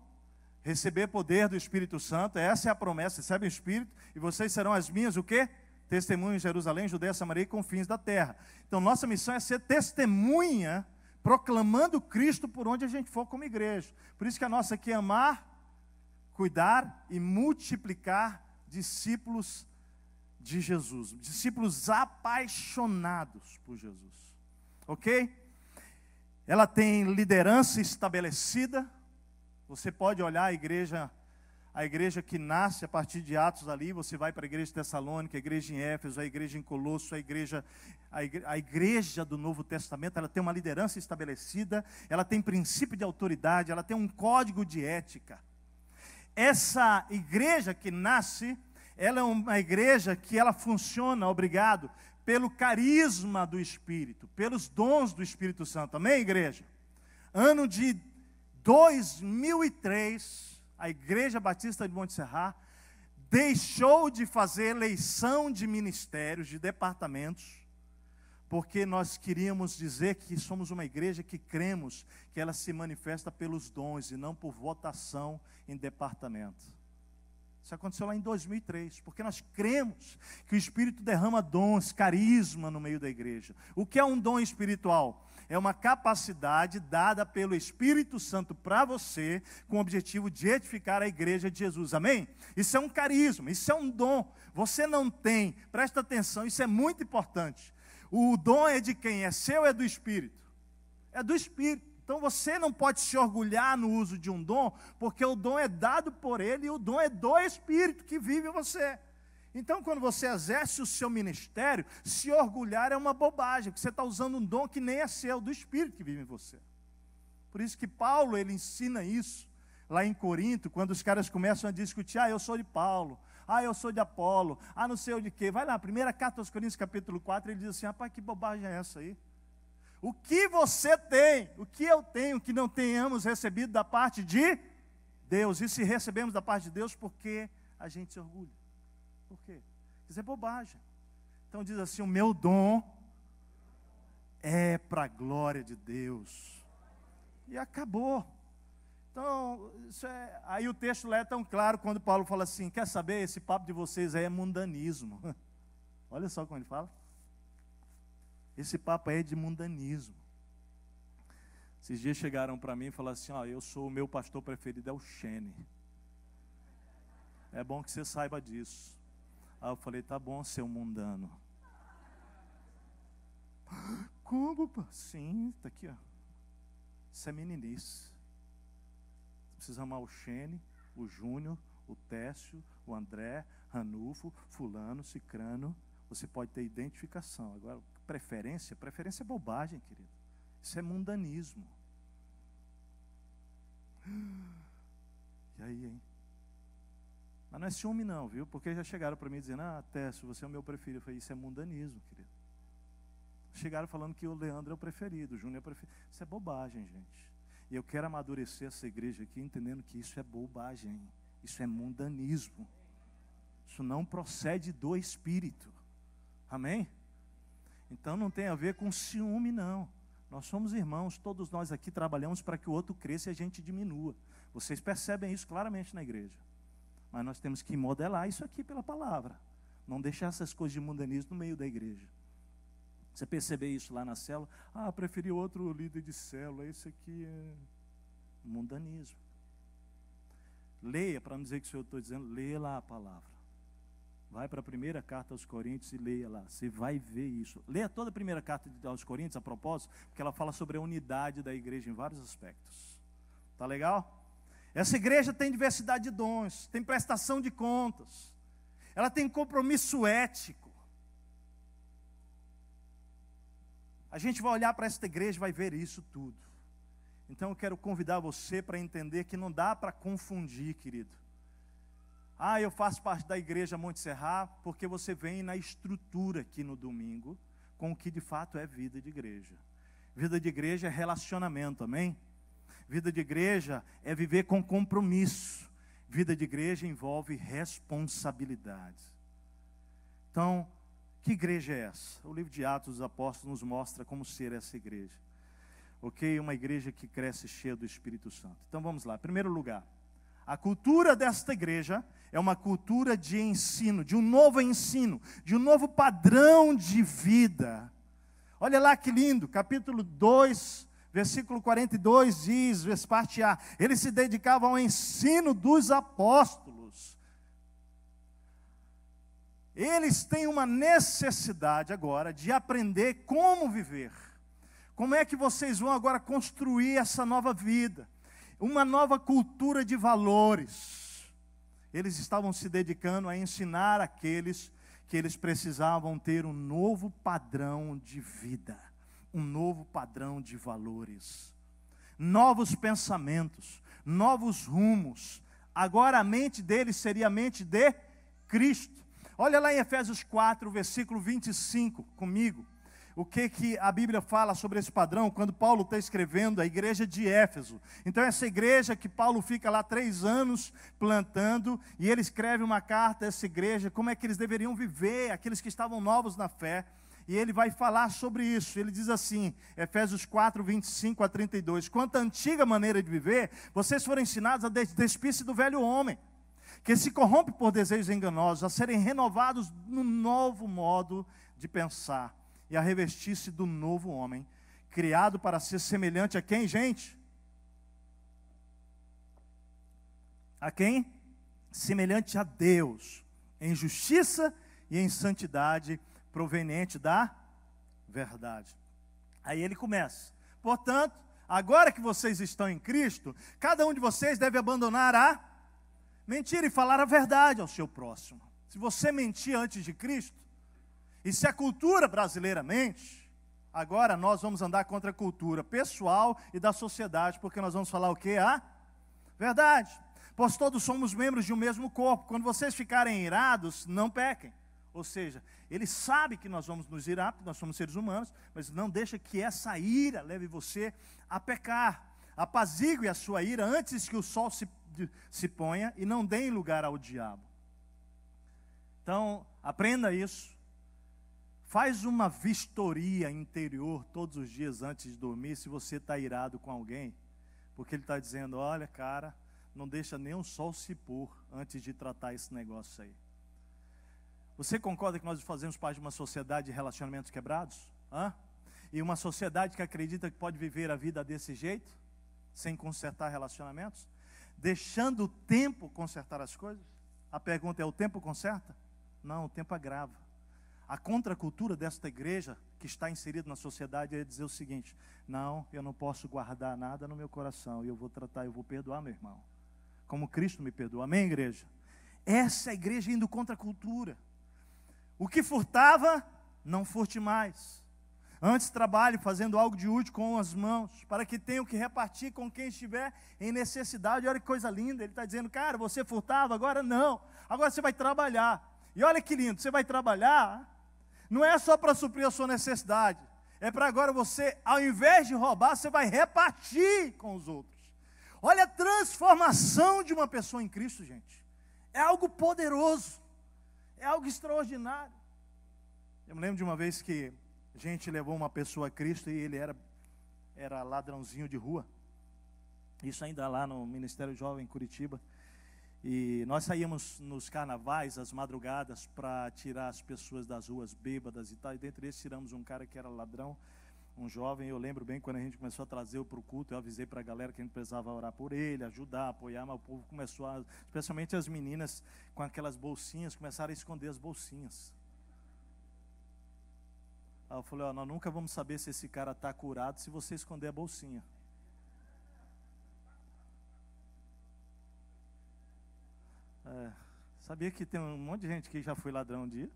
receber poder do Espírito Santo, essa é a promessa, recebem o Espírito, e vocês serão as minhas, o quê? Testemunhas em Jerusalém, Judeia, Samaria e confins da terra. Então, nossa missão é ser testemunha, proclamando Cristo por onde a gente for como igreja. Por isso que a nossa aqui é amar, cuidar e multiplicar discípulos de Jesus. Discípulos apaixonados por Jesus. Ok? Ela tem liderança estabelecida. Você pode olhar a igreja que nasce a partir de Atos ali, você vai para a igreja de Tessalônica, a igreja em Éfeso, a igreja em Colosso, a igreja do Novo Testamento, ela tem uma liderança estabelecida, ela tem princípio de autoridade, ela tem um código de ética. Essa igreja que nasce, ela é uma igreja que ela funciona, obrigado, pelo carisma do Espírito, pelos dons do Espírito Santo. Amém, igreja? Ano de 2003, a Igreja Batista de Monte Serra deixou de fazer eleição de ministérios, de departamentos, porque nós queríamos dizer que somos uma igreja que cremos que ela se manifesta pelos dons e não por votação em departamento. Isso aconteceu lá em 2003, porque nós cremos que o Espírito derrama dons, carisma no meio da igreja. O que é um dom espiritual? É uma capacidade dada pelo Espírito Santo para você, com o objetivo de edificar a igreja de Jesus, amém? Isso é um carisma, isso é um dom. Você não tem, presta atenção, isso é muito importante. O dom é de quem? É seu ou é do Espírito? É do Espírito. Então você não pode se orgulhar no uso de um dom, porque o dom é dado por ele e o dom é do Espírito que vive em você. Então, quando você exerce o seu ministério, se orgulhar é uma bobagem, porque você está usando um dom que nem é seu, do Espírito que vive em você. Por isso que Paulo, ele ensina isso, lá em Corinto, quando os caras começam a discutir, eu sou de Paulo, eu sou de Apolo, não sei o de quê. Vai lá, primeira carta aos Coríntios, capítulo 4, ele diz assim, rapaz, que bobagem é essa aí? O que você tem, o que eu tenho, que não tenhamos recebido da parte de Deus, e se recebemos da parte de Deus, por que a gente se orgulha? Por quê? Isso é bobagem. Então diz assim, o meu dom é para a glória de Deus. E acabou. Então, aí o texto lá é tão claro quando Paulo fala assim, quer saber, esse papo de vocês aí é mundanismo. Olha só como ele fala. Esse papo aí é de mundanismo. Esses dias chegaram para mim e falaram assim, o meu pastor preferido é o Shene. É bom que você saiba disso. Aí eu falei, tá bom, seu mundano. Como, pá? Sim, está aqui, ó. Isso é meninice. Você precisa amar o Shene, o Júnior, o Técio, o André, Ranulfo, fulano, cicrano. Você pode ter identificação. Agora, preferência é bobagem, querido. Isso é mundanismo. E aí, hein? Mas não é ciúme não, viu? Porque já chegaram para mim dizendo, Técio, você é o meu preferido. Eu falei, isso é mundanismo, querido. Chegaram falando que o Leandro é o preferido, o Júnior é o preferido. Isso é bobagem, gente. E eu quero amadurecer essa igreja aqui, entendendo que isso é bobagem. Isso é mundanismo. Isso não procede do Espírito. Amém? Então não tem a ver com ciúme, não. Nós somos irmãos, todos nós aqui trabalhamos para que o outro cresça e a gente diminua. Vocês percebem isso claramente na igreja. Mas nós temos que modelar isso aqui pela palavra. Não deixar essas coisas de mundanismo no meio da igreja. Você perceber isso lá na célula? Preferi outro líder de célula, esse aqui é mundanismo. Leia, para não dizer que o Senhor está dizendo, leia lá a palavra. Vai para a primeira carta aos Coríntios e leia lá. Você vai ver isso. Leia toda a primeira carta aos Coríntios, a propósito, porque ela fala sobre a unidade da igreja em vários aspectos. Tá legal? Essa igreja tem diversidade de dons, tem prestação de contas. Ela tem compromisso ético. A gente vai olhar para esta igreja e vai ver isso tudo. Então eu quero convidar você para entender que não dá para confundir, querido. Eu faço parte da igreja Monte Serra, porque você vem na estrutura aqui no domingo, com o que de fato é vida de igreja. Vida de igreja é relacionamento, amém? Vida de igreja é viver com compromisso. Vida de igreja envolve responsabilidade. Então, que igreja é essa? O livro de Atos dos Apóstolos nos mostra como ser essa igreja. Ok? Uma igreja que cresce cheia do Espírito Santo. Então vamos lá. Em primeiro lugar, a cultura desta igreja é uma cultura de ensino, de um novo padrão de vida. Olha lá que lindo, capítulo 2, versículo 42 diz, parte A, eles se dedicavam ao ensino dos apóstolos. Eles têm uma necessidade agora de aprender como viver. Como é que vocês vão agora construir essa nova vida? Uma nova cultura de valores. Eles estavam se dedicando a ensinar aqueles que eles precisavam ter um novo padrão de vida, um novo padrão de valores, novos pensamentos, novos rumos. Agora a mente deles seria a mente de Cristo. Olha lá em Efésios 4, versículo 25, comigo. O que a Bíblia fala sobre esse padrão, quando Paulo está escrevendo a igreja de Éfeso. Então essa igreja que Paulo fica lá 3 anos plantando, e ele escreve uma carta a essa igreja, como é que eles deveriam viver, aqueles que estavam novos na fé, e ele vai falar sobre isso. Ele diz assim, Efésios 4, 25 a 32, quanto à antiga maneira de viver, vocês foram ensinados a despir-se do velho homem, que se corrompe por desejos enganosos, a serem renovados no novo modo de pensar, e a revestir-se do novo homem, criado para ser semelhante a quem, gente? A quem? Semelhante a Deus, em justiça e em santidade, proveniente da verdade. Aí ele começa, portanto, agora que vocês estão em Cristo, cada um de vocês deve abandonar a mentira e falar a verdade ao seu próximo. Se você mentir antes de Cristo, e se a cultura brasileira mente, agora nós vamos andar contra a cultura pessoal e da sociedade, porque nós vamos falar o quê? A verdade. Pois todos somos membros de um mesmo corpo. Quando vocês ficarem irados, não pequem. Ou seja, ele sabe que nós vamos nos irar, porque nós somos seres humanos, mas não deixa que essa ira leve você a pecar. Apazigue a sua ira antes que o sol se ponha e não dê lugar ao diabo. Então, aprenda isso. Faz uma vistoria interior todos os dias antes de dormir, se você está irado com alguém, porque ele está dizendo, olha cara, não deixa nem o sol se pôr antes de tratar esse negócio aí. Você concorda que nós fazemos parte de uma sociedade de relacionamentos quebrados? E uma sociedade que acredita que pode viver a vida desse jeito, sem consertar relacionamentos? Deixando o tempo consertar as coisas? A pergunta é, o tempo conserta? Não, o tempo agrava. A contracultura desta igreja, que está inserida na sociedade, é dizer o seguinte, não, eu não posso guardar nada no meu coração, eu vou perdoar meu irmão, como Cristo me perdoa. Amém, igreja? Essa é a igreja indo contra a cultura. O que furtava, não furte mais. Antes trabalhe fazendo algo de útil com as mãos, para que tenha o que repartir com quem estiver em necessidade. Olha que coisa linda, ele está dizendo, cara, você furtava, agora não, agora você vai trabalhar. E olha que lindo, você vai trabalhar, não é só para suprir a sua necessidade, é para agora você, ao invés de roubar, você vai repartir com os outros. Olha a transformação de uma pessoa em Cristo, gente. É algo poderoso, é algo extraordinário. Eu me lembro de uma vez que a gente levou uma pessoa a Cristo e ele era ladrãozinho de rua. Isso ainda lá no Ministério Jovem em Curitiba. E nós saíamos nos carnavais, às madrugadas, para tirar as pessoas das ruas bêbadas e tal. E dentre eles tiramos um cara que era ladrão, um jovem. Eu lembro bem quando a gente começou a trazer-o para o culto, eu avisei para a galera que a gente precisava orar por ele, ajudar, apoiar, mas o povo começou a, especialmente as meninas com aquelas bolsinhas, começaram a esconder as bolsinhas. Aí eu falei, nós nunca vamos saber se esse cara está curado se você esconder a bolsinha. Sabia que tem um monte de gente que já foi ladrão um dia?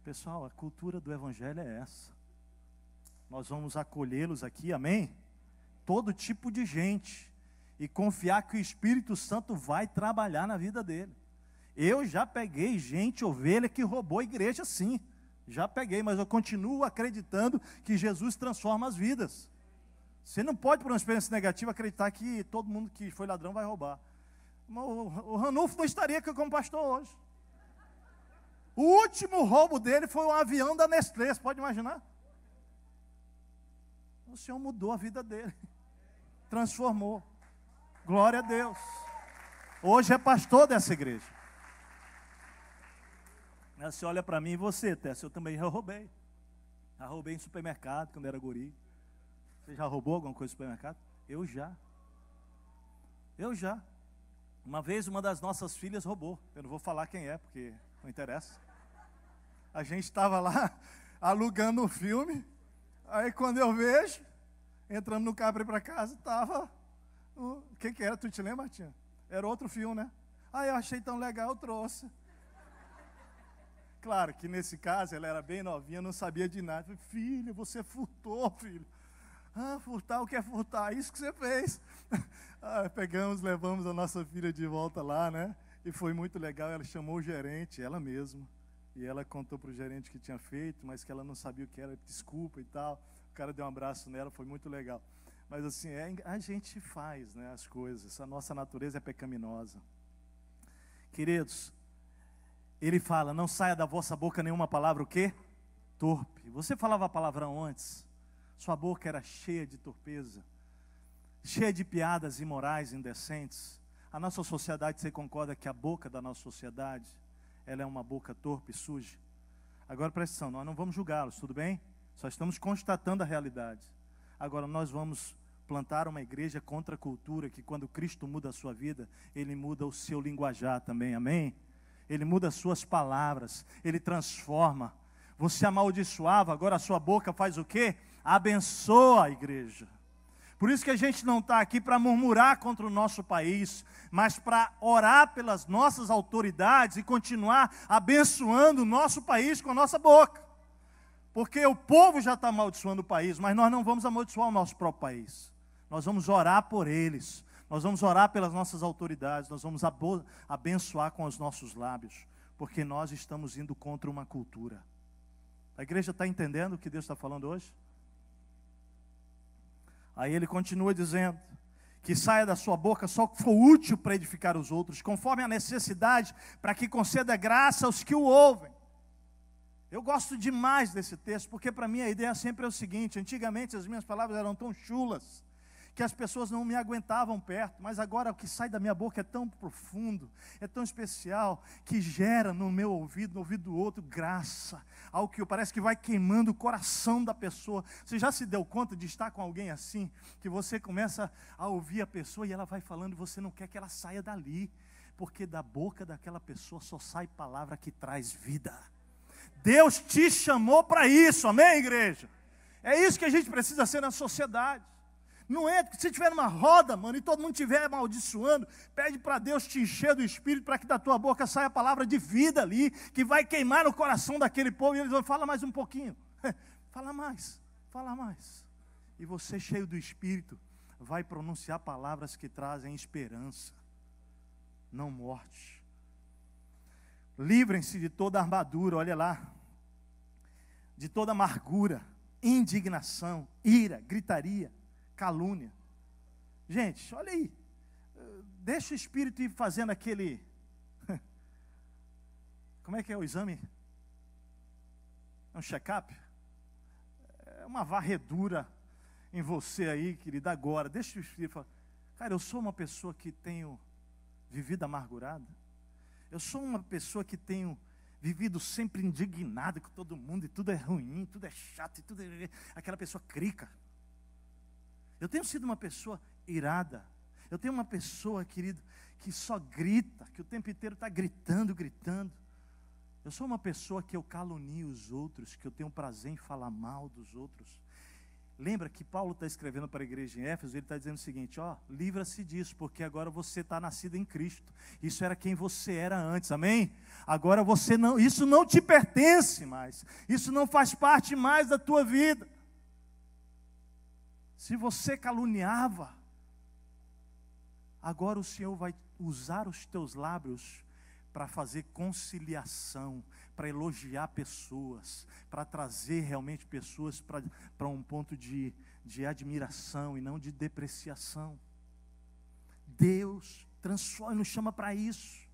Pessoal, a cultura do Evangelho é essa. Nós vamos acolhê-los aqui, amém? Todo tipo de gente. E confiar que o Espírito Santo vai trabalhar na vida dele. Eu já peguei gente, ovelha, que roubou a igreja, sim. Já peguei, mas eu continuo acreditando que Jesus transforma as vidas. Você não pode, por uma experiência negativa, acreditar que todo mundo que foi ladrão vai roubar. O Ranulfo não estaria aqui como pastor hoje. O último roubo dele foi um avião da Nestlé, você pode imaginar? O Senhor mudou a vida dele. Transformou. Glória a Deus. Hoje é pastor dessa igreja. Você olha para mim e você, Tessa, eu também já roubei. Já roubei em supermercado quando era guri. Você já roubou alguma coisa no supermercado? Eu já. Uma vez uma das nossas filhas roubou. Eu não vou falar quem é, porque não interessa. A gente estava lá alugando um filme. Aí quando eu vejo, entrando no carro para ir para casa, estava... O que era? Tu te lembra, Martinha? Era outro filme, né? Aí eu achei tão legal, eu trouxe. Claro que nesse caso ela era bem novinha, não sabia de nada. Eu falei, filho, você furtou, filho. Furtar, o que é furtar? Isso que você fez. Pegamos, levamos a nossa filha de volta lá, né? E foi muito legal, ela chamou o gerente, ela mesma. E ela contou para o gerente que tinha feito, mas que ela não sabia o que era, desculpa e tal. O cara deu um abraço nela, foi muito legal. Mas assim, a gente faz, né, as coisas, a nossa natureza é pecaminosa. Queridos, ele fala, não saia da vossa boca nenhuma palavra, o quê? Torpe. Você falava palavrão antes, sua boca era cheia de torpeza, cheia de piadas imorais, indecentes. A nossa sociedade, você concorda que a boca da nossa sociedade, ela é uma boca torpe e suja? Agora presta atenção, nós não vamos julgá-los, tudo bem? Só estamos constatando a realidade. Agora nós vamos plantar uma igreja contra a cultura, que quando Cristo muda a sua vida, Ele muda o seu linguajar também, amém? Ele muda as suas palavras, Ele transforma. Você amaldiçoava, agora a sua boca faz o quê? Abençoa a igreja. Por isso que a gente não está aqui para murmurar contra o nosso país, mas para orar pelas nossas autoridades e continuar abençoando o nosso país com a nossa boca. Porque o povo já está amaldiçoando o país, mas nós não vamos amaldiçoar o nosso próprio país. Nós vamos orar por eles, nós vamos orar pelas nossas autoridades, nós vamos abençoar com os nossos lábios, porque nós estamos indo contra uma cultura. A igreja está entendendo o que Deus está falando hoje? Aí ele continua dizendo, que saia da sua boca só o que for útil para edificar os outros, conforme a necessidade, para que conceda graça aos que o ouvem. Eu gosto demais desse texto, porque para mim a ideia sempre é o seguinte, antigamente as minhas palavras eram tão chulas, que as pessoas não me aguentavam perto, mas agora o que sai da minha boca é tão profundo, é tão especial, que gera no meu ouvido, no ouvido do outro, graça, algo que parece que vai queimando o coração da pessoa. Você já se deu conta de estar com alguém assim, que você começa a ouvir a pessoa e ela vai falando e você não quer que ela saia dali, porque da boca daquela pessoa só sai palavra que traz vida. Deus te chamou para isso, amém, igreja? É isso que a gente precisa ser na sociedade. Não entra, se tiver numa roda, mano, e todo mundo estiver amaldiçoando, pede para Deus te encher do Espírito, para que da tua boca saia a palavra de vida ali, que vai queimar no coração daquele povo, e eles vão falar mais um pouquinho. Fala mais, fala mais. E você, cheio do Espírito, vai pronunciar palavras que trazem esperança, não morte. Livrem-se de toda armadura, olha lá, de toda amargura, indignação, ira, gritaria, calúnia. Gente, olha aí, deixa o Espírito ir fazendo aquele, como é que é o exame? É um check-up? É uma varredura em você aí, querida, agora. Deixa o Espírito falar, cara, eu sou uma pessoa que tenho vivido amargurada, eu sou uma pessoa que tenho vivido sempre indignado com todo mundo, e tudo é ruim, tudo é chato, e tudo é aquela pessoa crica. Eu tenho sido uma pessoa irada. Eu tenho uma pessoa, querido, que só grita, que o tempo inteiro está gritando, gritando. Eu sou uma pessoa que eu calunio os outros, que eu tenho prazer em falar mal dos outros. Lembra que Paulo está escrevendo para a igreja em Éfeso, ele está dizendo o seguinte, livra-se disso, porque agora você está nascido em Cristo. Isso era quem você era antes, amém? Agora você não, isso não te pertence mais, isso não faz parte mais da tua vida. Se você caluniava, agora o Senhor vai usar os teus lábios para fazer conciliação, para elogiar pessoas, para trazer realmente pessoas para um ponto de admiração e não de depreciação. Deus transforma, nos chama para isso.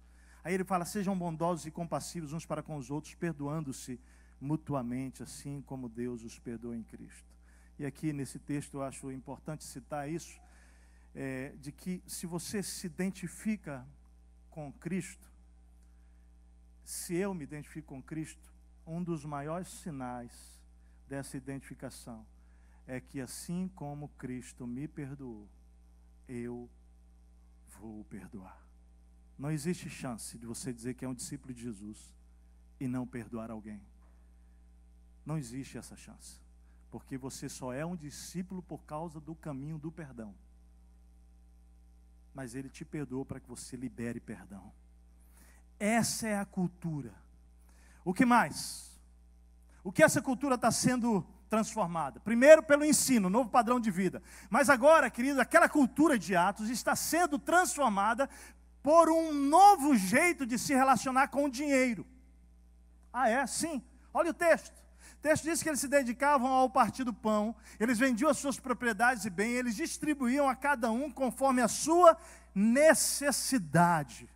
Aí ele fala, sejam bondosos e compassivos uns para com os outros, perdoando-se mutuamente, assim como Deus os perdoa em Cristo. E aqui nesse texto eu acho importante citar isso, de que se você se identifica com Cristo, se eu me identifico com Cristo, um dos maiores sinais dessa identificação é que assim como Cristo me perdoou, eu vou perdoar. Não existe chance de você dizer que é um discípulo de Jesus e não perdoar alguém. Não existe essa chance, porque você só é um discípulo por causa do caminho do perdão. Mas Ele te perdoou para que você libere perdão. Essa é a cultura. O que mais? O que essa cultura está sendo transformada? Primeiro pelo ensino, novo padrão de vida. Mas agora, querido, aquela cultura de Atos está sendo transformada por um novo jeito de se relacionar com o dinheiro. Ah, é? Sim. Olha o texto. O texto diz que eles se dedicavam ao partir do pão, eles vendiam as suas propriedades e bens, eles distribuíam a cada um conforme a sua necessidade.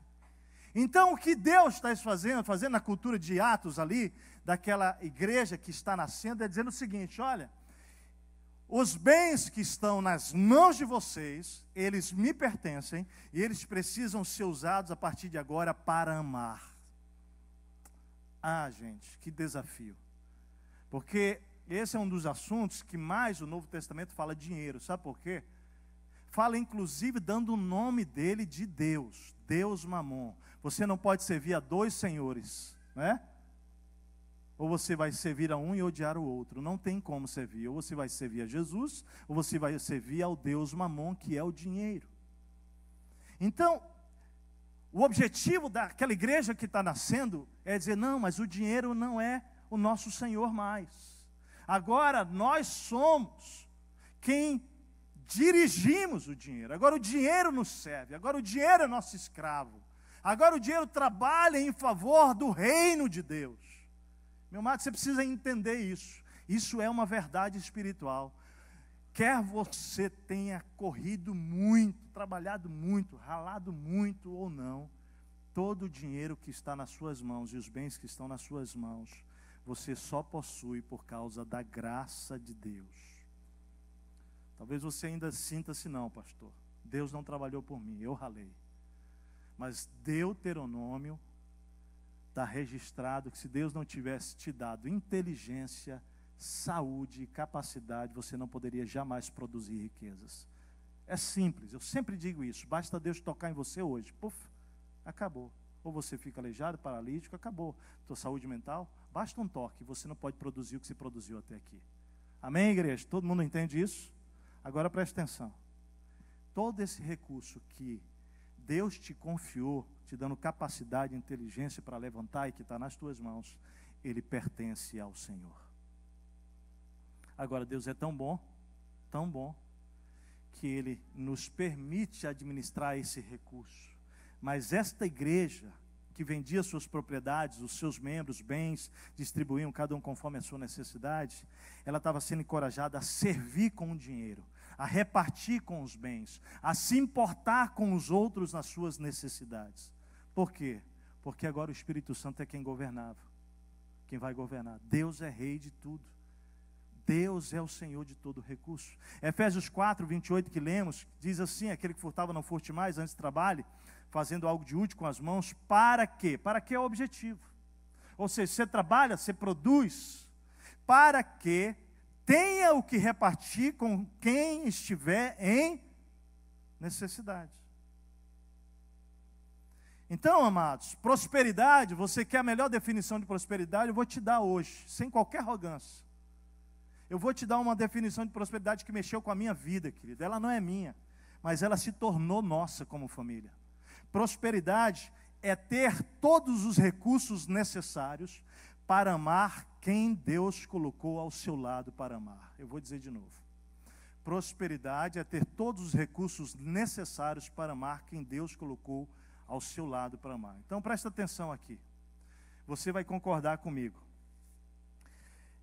Então, o que Deus está fazendo na cultura de Atos ali, daquela igreja que está nascendo, é dizendo o seguinte, olha, os bens que estão nas mãos de vocês, eles me pertencem, e eles precisam ser usados a partir de agora para amar. Ah, gente, que desafio. Porque esse é um dos assuntos que mais o Novo Testamento fala dinheiro, sabe por quê? Fala inclusive dando o nome dele de Deus, Deus Mamon. Você não pode servir a dois senhores, né? Ou você vai servir a um e odiar o outro. Não tem como servir. Ou você vai servir a Jesus, ou você vai servir ao Deus Mamon, que é o dinheiro. Então, o objetivo daquela igreja que está nascendo é dizer, não, mas o dinheiro não é o nosso Senhor mais. Agora nós somos quem dirigimos o dinheiro. Agora o dinheiro nos serve. Agora o dinheiro é nosso escravo. Agora o dinheiro trabalha em favor do reino de Deus. Meu amado, você precisa entender isso. Isso é uma verdade espiritual. Quer você tenha corrido muito, trabalhado muito, ralado muito ou não, todo o dinheiro que está nas suas mãos e os bens que estão nas suas mãos, você só possui por causa da graça de Deus. Talvez você ainda sinta-se, não, pastor, Deus não trabalhou por mim, eu ralei. Mas Deuteronômio está registrado que se Deus não tivesse te dado inteligência, saúde e capacidade, você não poderia jamais produzir riquezas. É simples, eu sempre digo isso, basta Deus tocar em você hoje, puf, acabou. Ou você fica aleijado, paralítico, acabou. Tua saúde mental, basta um toque, você não pode produzir o que você produziu até aqui. Amém, igreja? Todo mundo entende isso? Agora preste atenção. Todo esse recurso que Deus te confiou, te dando capacidade e inteligência para levantar e que está nas tuas mãos, ele pertence ao Senhor. Agora, Deus é tão bom, que ele nos permite administrar esse recurso. Mas esta igreja, que vendia suas propriedades, os seus membros, bens, distribuíam cada um conforme a sua necessidade, ela estava sendo encorajada a servir com o dinheiro, a repartir com os bens, a se importar com os outros nas suas necessidades. Por quê? Porque agora o Espírito Santo é quem governava, quem vai governar. Deus é rei de tudo. Deus é o Senhor de todo recurso. Efésios 4, 28 que lemos, diz assim: aquele que furtava não furte mais, antes trabalhe, fazendo algo de útil com as mãos. Para quê? Para que é o objetivo? Ou seja, você trabalha, você produz, para que tenha o que repartir com quem estiver em necessidade. Então, amados, prosperidade, você quer a melhor definição de prosperidade? Eu vou te dar hoje, sem qualquer arrogância. Eu vou te dar uma definição de prosperidade que mexeu com a minha vida, querido. Ela não é minha, mas ela se tornou nossa como família. Prosperidade é ter todos os recursos necessários para amar quem Deus colocou ao seu lado para amar. Eu vou dizer de novo. Prosperidade é ter todos os recursos necessários para amar quem Deus colocou ao seu lado para amar. Então presta atenção aqui. Você vai concordar comigo.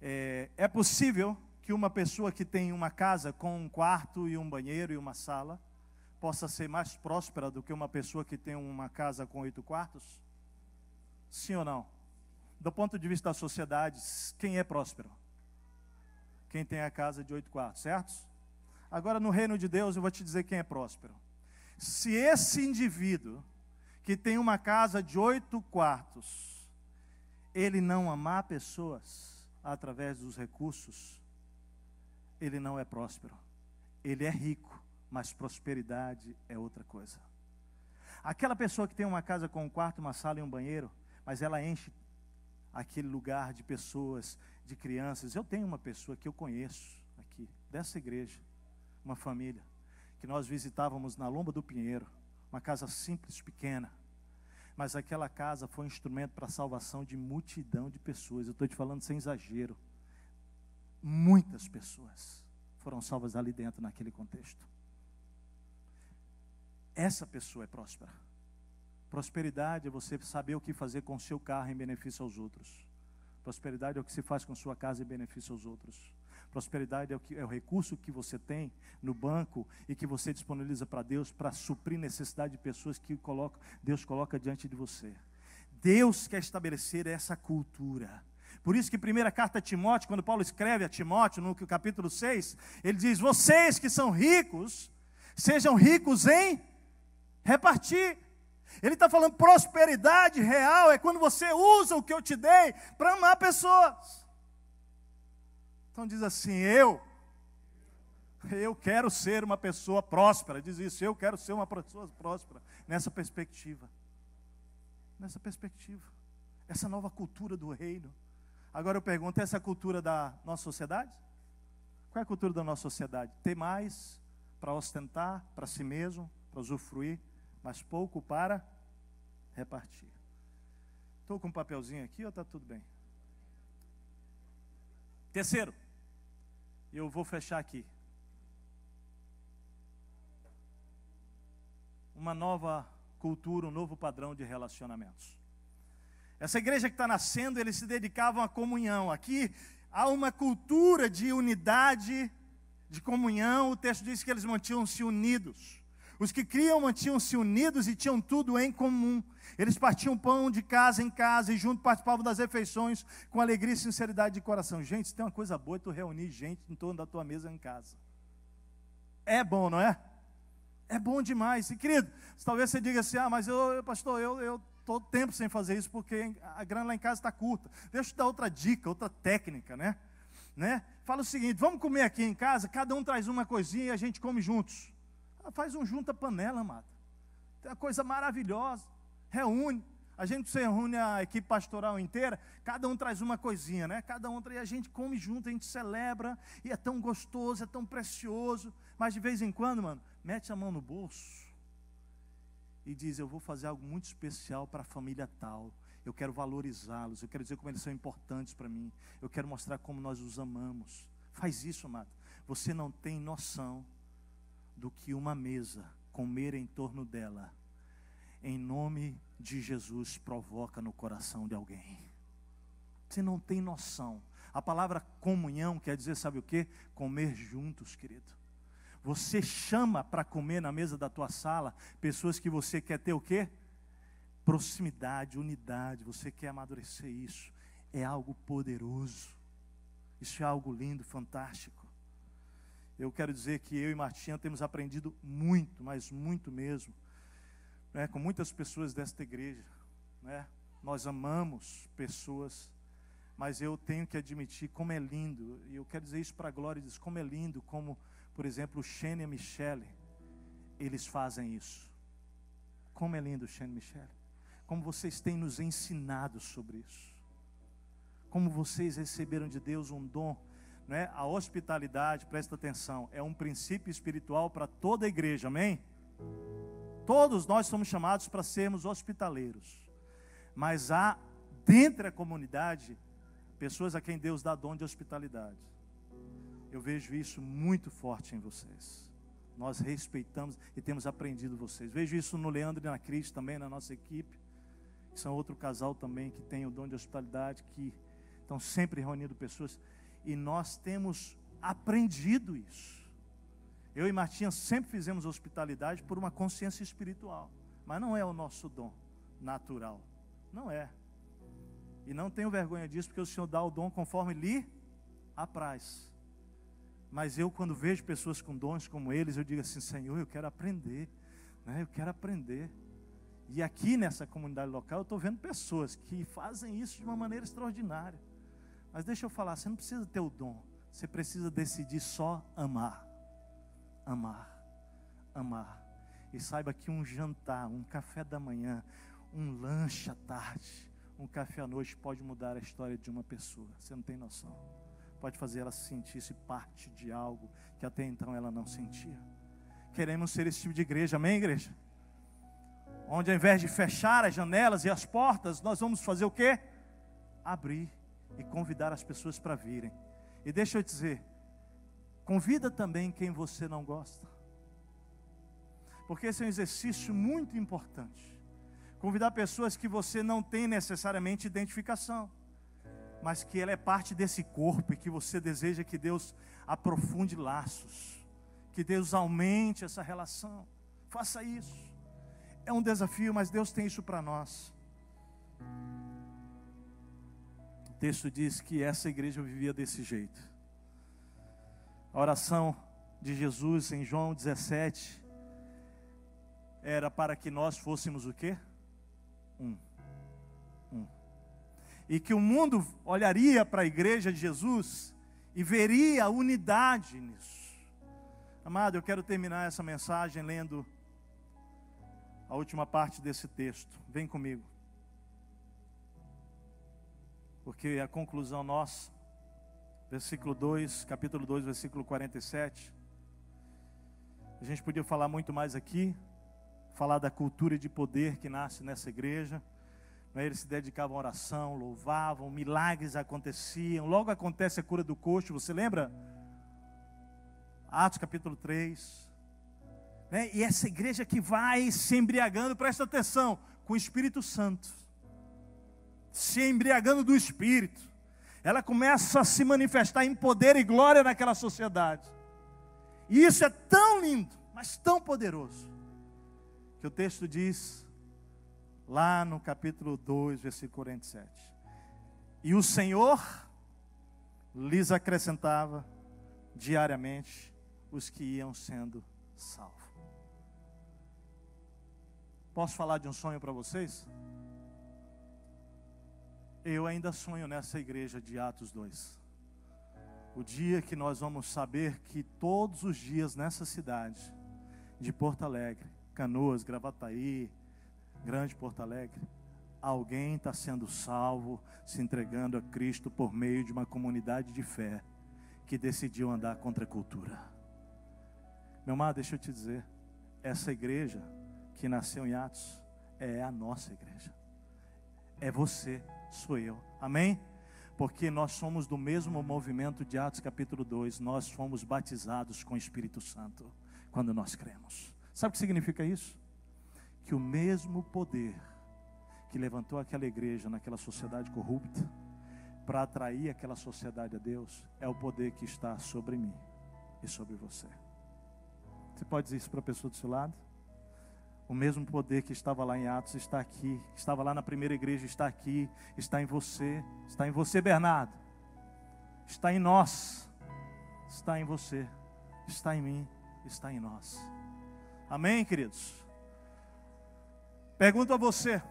É possível que uma pessoa que tem uma casa com um quarto e um banheiro e uma sala possa ser mais próspera do que uma pessoa que tem uma casa com 8 quartos? Sim ou não? Do ponto de vista da sociedade, quem é próspero? Quem tem a casa de 8 quartos, certo? Agora no reino de Deus eu vou te dizer quem é próspero. Se esse indivíduo que tem uma casa de 8 quartos, ele não amar pessoas através dos recursos, ele não é próspero. Ele é rico, mas prosperidade é outra coisa. Aquela pessoa que tem uma casa com um quarto, uma sala e um banheiro, mas ela enche aquele lugar de pessoas, de crianças. Eu tenho uma pessoa que eu conheço aqui, dessa igreja, uma família, que nós visitávamos na Lomba do Pinheiro, uma casa simples, pequena, mas aquela casa foi um instrumento para a salvação de multidão de pessoas. Eu estou te falando sem exagero. Muitas pessoas foram salvas ali dentro, naquele contexto. Essa pessoa é próspera. Prosperidade é você saber o que fazer com o seu carro em benefício aos outros. Prosperidade é o que se faz com sua casa em benefício aos outros. Prosperidade é o recurso que você tem no banco e que você disponibiliza para Deus para suprir necessidade de pessoas que Deus coloca diante de você. Deus quer estabelecer essa cultura. Por isso que primeira carta a Timóteo, quando Paulo escreve a Timóteo, no capítulo 6, ele diz: vocês que são ricos, sejam ricos em repartir. Ele está falando prosperidade real, é quando você usa o que eu te dei para amar pessoas. Então diz assim: eu quero ser uma pessoa próspera. Diz isso: eu quero ser uma pessoa próspera. Nessa perspectiva. Essa nova cultura do reino. Agora eu pergunto: essa é a cultura da nossa sociedade? Qual é a cultura da nossa sociedade? Ter mais para ostentar, para si mesmo, para usufruir, mas pouco para repartir. Estou com um papelzinho aqui ou está tudo bem? Terceiro, eu vou fechar aqui. Uma nova cultura, um novo padrão de relacionamentos. Essa igreja que está nascendo, eles se dedicavam à comunhão. Aqui há uma cultura de unidade, de comunhão. O texto diz que eles mantinham-se unidos. Os que criam mantinham-se unidos e tinham tudo em comum. Eles partiam pão de casa em casa e junto participavam das refeições com alegria e sinceridade de coração. Gente, se tem uma coisa boa é tu reunir gente em torno da tua mesa em casa. É bom, não é? É bom demais. E querido, talvez você diga assim: mas pastor, eu estou tempo sem fazer isso porque a grana lá em casa está curta. Deixa eu te dar outra dica, outra técnica, né? Fala o seguinte: vamos comer aqui em casa, cada um traz uma coisinha e a gente come juntos. Faz um junta-panela, amado. É uma coisa maravilhosa. Reúne. A gente se reúne, a equipe pastoral inteira, cada um traz uma coisinha, né? Cada um e a gente come junto, a gente celebra, e é tão gostoso, é tão precioso. Mas de vez em quando, mano, mete a mão no bolso e diz: eu vou fazer algo muito especial para a família tal. Eu quero valorizá-los, eu quero dizer como eles são importantes para mim. Eu quero mostrar como nós os amamos. Faz isso, amado. Você não tem noção do que uma mesa, comer em torno dela, em nome de Jesus, provoca no coração de alguém. Você não tem noção. A palavra comunhão quer dizer, sabe o quê? Comer juntos, querido. Você chama para comer na mesa da tua sala pessoas que você quer ter o quê? Proximidade, unidade. Você quer amadurecer isso. É algo poderoso. Isso é algo lindo, fantástico. Eu quero dizer que eu e Martinha temos aprendido muito, mas muito mesmo, né, com muitas pessoas desta igreja, né? Nós amamos pessoas, mas eu tenho que admitir como é lindo, e eu quero dizer isso para a glória de Deus, como é lindo, como, por exemplo, o Shane e a Michelle, eles fazem isso. Como é lindo, Shane e Michelle. Como vocês têm nos ensinado sobre isso. Como vocês receberam de Deus um dom, não é? A hospitalidade, presta atenção, é um princípio espiritual para toda a igreja, amém? Todos nós somos chamados para sermos hospitaleiros. Mas há, dentro da comunidade, pessoas a quem Deus dá dom de hospitalidade. Eu vejo isso muito forte em vocês. Nós respeitamos e temos aprendido vocês. Vejo isso no Leandro e na Cris também, na nossa equipe, que são outro casal também que tem o dom de hospitalidade, que estão sempre reunindo pessoas. E nós temos aprendido isso. Eu e Martinha sempre fizemos hospitalidade por uma consciência espiritual. Mas não é o nosso dom natural. Não é. E não tenho vergonha disso, porque o Senhor dá o dom conforme lhe apraz. Mas eu, quando vejo pessoas com dons como eles, eu digo assim: Senhor, eu quero aprender, né? Eu quero aprender. E aqui nessa comunidade local eu estou vendo pessoas que fazem isso de uma maneira extraordinária. Mas deixa eu falar, você não precisa ter o dom. Você precisa decidir só amar. Amar. Amar. E saiba que um jantar, um café da manhã, um lanche à tarde, um café à noite pode mudar a história de uma pessoa. Você não tem noção. Pode fazer ela sentir-se parte de algo que até então ela não sentia. Queremos ser esse tipo de igreja, amém, igreja? Onde ao invés de fechar as janelas e as portas, nós vamos fazer o quê? Abrir e convidar as pessoas para virem. E deixa eu dizer, convida também quem você não gosta. Porque esse é um exercício muito importante. Convidar pessoas que você não tem necessariamente identificação, mas que ela é parte desse corpo e que você deseja que Deus aprofunde laços, que Deus aumente essa relação. Faça isso. É um desafio, mas Deus tem isso para nós. O texto diz que essa igreja vivia desse jeito. A oração de Jesus em João 17 era para que nós fôssemos o quê? Um. E que o mundo olharia para a igreja de Jesus e veria a unidade nisso. Amado, eu quero terminar essa mensagem lendo a última parte desse texto. Vem comigo. Porque a conclusão nossa, versículo 2, capítulo 2, versículo 47. A gente podia falar muito mais aqui, falar da cultura de poder que nasce nessa igreja. Eles se dedicavam à oração, louvavam, milagres aconteciam. Logo acontece a cura do coxo, você lembra? Atos capítulo 3. E essa igreja que vai se embriagando, presta atenção, com o Espírito Santo. Se embriagando do Espírito. Ela começa a se manifestar em poder e glória naquela sociedade. E isso é tão lindo, mas tão poderoso, que o texto diz, lá no capítulo 2, versículo 47. E o Senhor lhes acrescentava diariamente os que iam sendo salvos. Posso falar de um sonho para vocês? Eu ainda sonho nessa igreja de Atos 2. O dia que nós vamos saber que todos os dias nessa cidade de Porto Alegre, Canoas, Gravataí, Grande Porto Alegre, alguém está sendo salvo, se entregando a Cristo por meio de uma comunidade de fé que decidiu andar contra a cultura. Meu amado, deixa eu te dizer, essa igreja que nasceu em Atos é a nossa igreja. É você, sou eu. Amém? Porque nós somos do mesmo movimento de Atos capítulo 2. Nós fomos batizados com o Espírito Santo quando nós cremos. Sabe o que significa isso? Que o mesmo poder que levantou aquela igreja naquela sociedade corrupta para atrair aquela sociedade a Deus é o poder que está sobre mim e sobre você. Você pode dizer isso para a pessoa do seu lado? O mesmo poder que estava lá em Atos está aqui, estava lá na primeira igreja, está aqui, está em você, Bernardo, está em nós, está em você, está em mim, está em nós. Amém, queridos? Pergunto a você,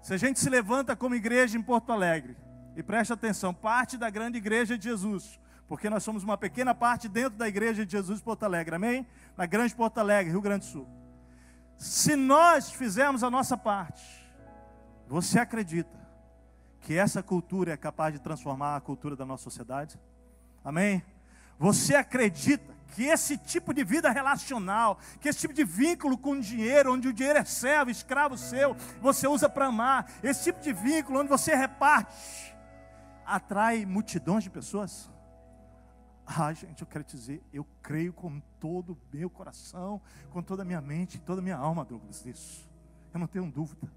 se a gente se levanta como igreja em Porto Alegre, e preste atenção, parte da grande igreja de Jesus, porque nós somos uma pequena parte dentro da igreja de Jesus Porto Alegre, amém? Na grande Porto Alegre, Rio Grande do Sul. Se nós fizermos a nossa parte, você acredita que essa cultura é capaz de transformar a cultura da nossa sociedade? Amém? Você acredita que esse tipo de vida relacional, que esse tipo de vínculo com o dinheiro, onde o dinheiro é servo, escravo seu, você usa para amar, esse tipo de vínculo onde você reparte, atrai multidões de pessoas? Gente, eu quero te dizer, eu creio com todo o meu coração, com toda a minha mente, toda a minha alma, Douglas, disso. Eu não tenho dúvida.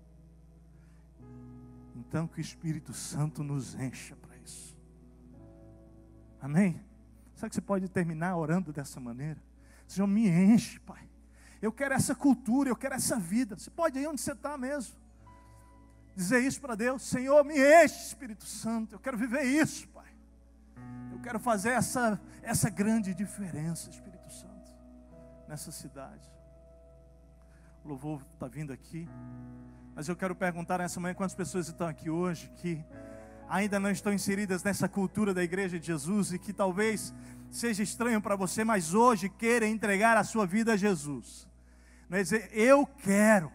Então que o Espírito Santo nos encha para isso. Amém? Sabe que você pode terminar orando dessa maneira? Senhor, me enche, Pai. Eu quero essa cultura, eu quero essa vida. Você pode ir onde você está mesmo dizer isso para Deus: Senhor, me enche, Espírito Santo. Eu quero viver isso, Pai. Eu quero fazer essa grande diferença, Espírito Santo, nessa cidade. O louvor está vindo aqui. Mas eu quero perguntar nessa manhã quantas pessoas estão aqui hoje que ainda não estão inseridas nessa cultura da igreja de Jesus e que talvez seja estranho para você, mas hoje querem entregar a sua vida a Jesus. Não é dizer, eu quero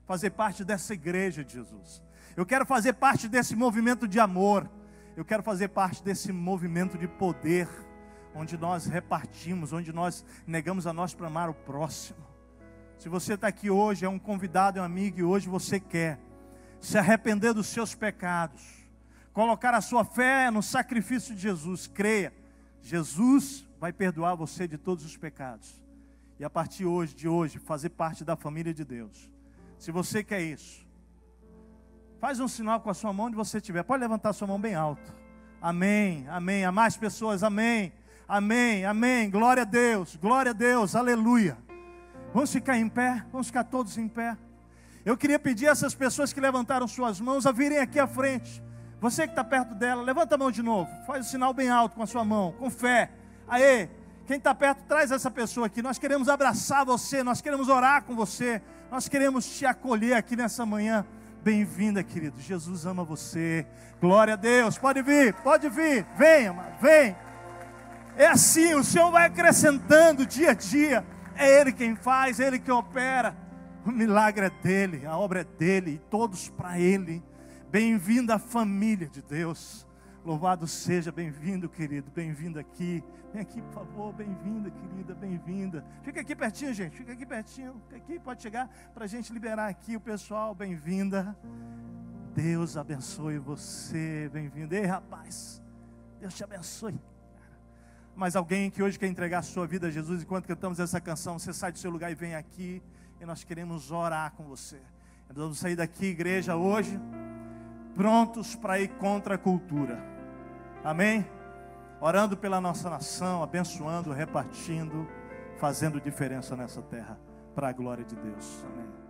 fazer parte dessa igreja de Jesus. Eu quero fazer parte desse movimento de amor. Eu quero fazer parte desse movimento de poder, onde nós repartimos, onde nós negamos a nós para amar o próximo. Se você está aqui hoje, é um convidado, é um amigo, e hoje você quer se arrepender dos seus pecados, colocar a sua fé no sacrifício de Jesus, creia, Jesus vai perdoar você de todos os pecados. E a partir de hoje, fazer parte da família de Deus. Se você quer isso, faz um sinal com a sua mão onde você estiver. Pode levantar a sua mão bem alto. Amém, amém. A mais pessoas, amém, amém, amém. Glória a Deus, aleluia. Vamos ficar em pé, vamos ficar todos em pé. Eu queria pedir a essas pessoas que levantaram suas mãos a virem aqui à frente. Você que está perto dela, levanta a mão de novo. Faz o sinal bem alto com a sua mão, com fé. Aê, quem está perto, traz essa pessoa aqui. Nós queremos abraçar você, nós queremos orar com você. Nós queremos te acolher aqui nessa manhã. Bem-vinda, querido. Jesus ama você. Glória a Deus. Pode vir, venha, amado, vem. É assim, o Senhor vai acrescentando dia a dia. É Ele quem faz, é Ele quem opera. O milagre é dEle, a obra é dEle, e todos para Ele. Bem-vindo à família de Deus. Louvado seja, bem-vindo, querido, bem-vindo aqui. Vem aqui, por favor, bem-vinda, querida, bem-vinda. Fica aqui pertinho, gente, fica aqui pertinho. Fica aqui, pode chegar para a gente liberar aqui o pessoal. Bem-vinda. Deus abençoe você, bem-vindo. Ei, rapaz, Deus te abençoe. Mas alguém que hoje quer entregar a sua vida a Jesus, enquanto cantamos essa canção, você sai do seu lugar e vem aqui, e nós queremos orar com você. Nós vamos sair daqui, igreja, hoje, prontos para ir contra a cultura. Amém? Orando pela nossa nação, abençoando, repartindo, fazendo diferença nessa terra, para a glória de Deus. Amém.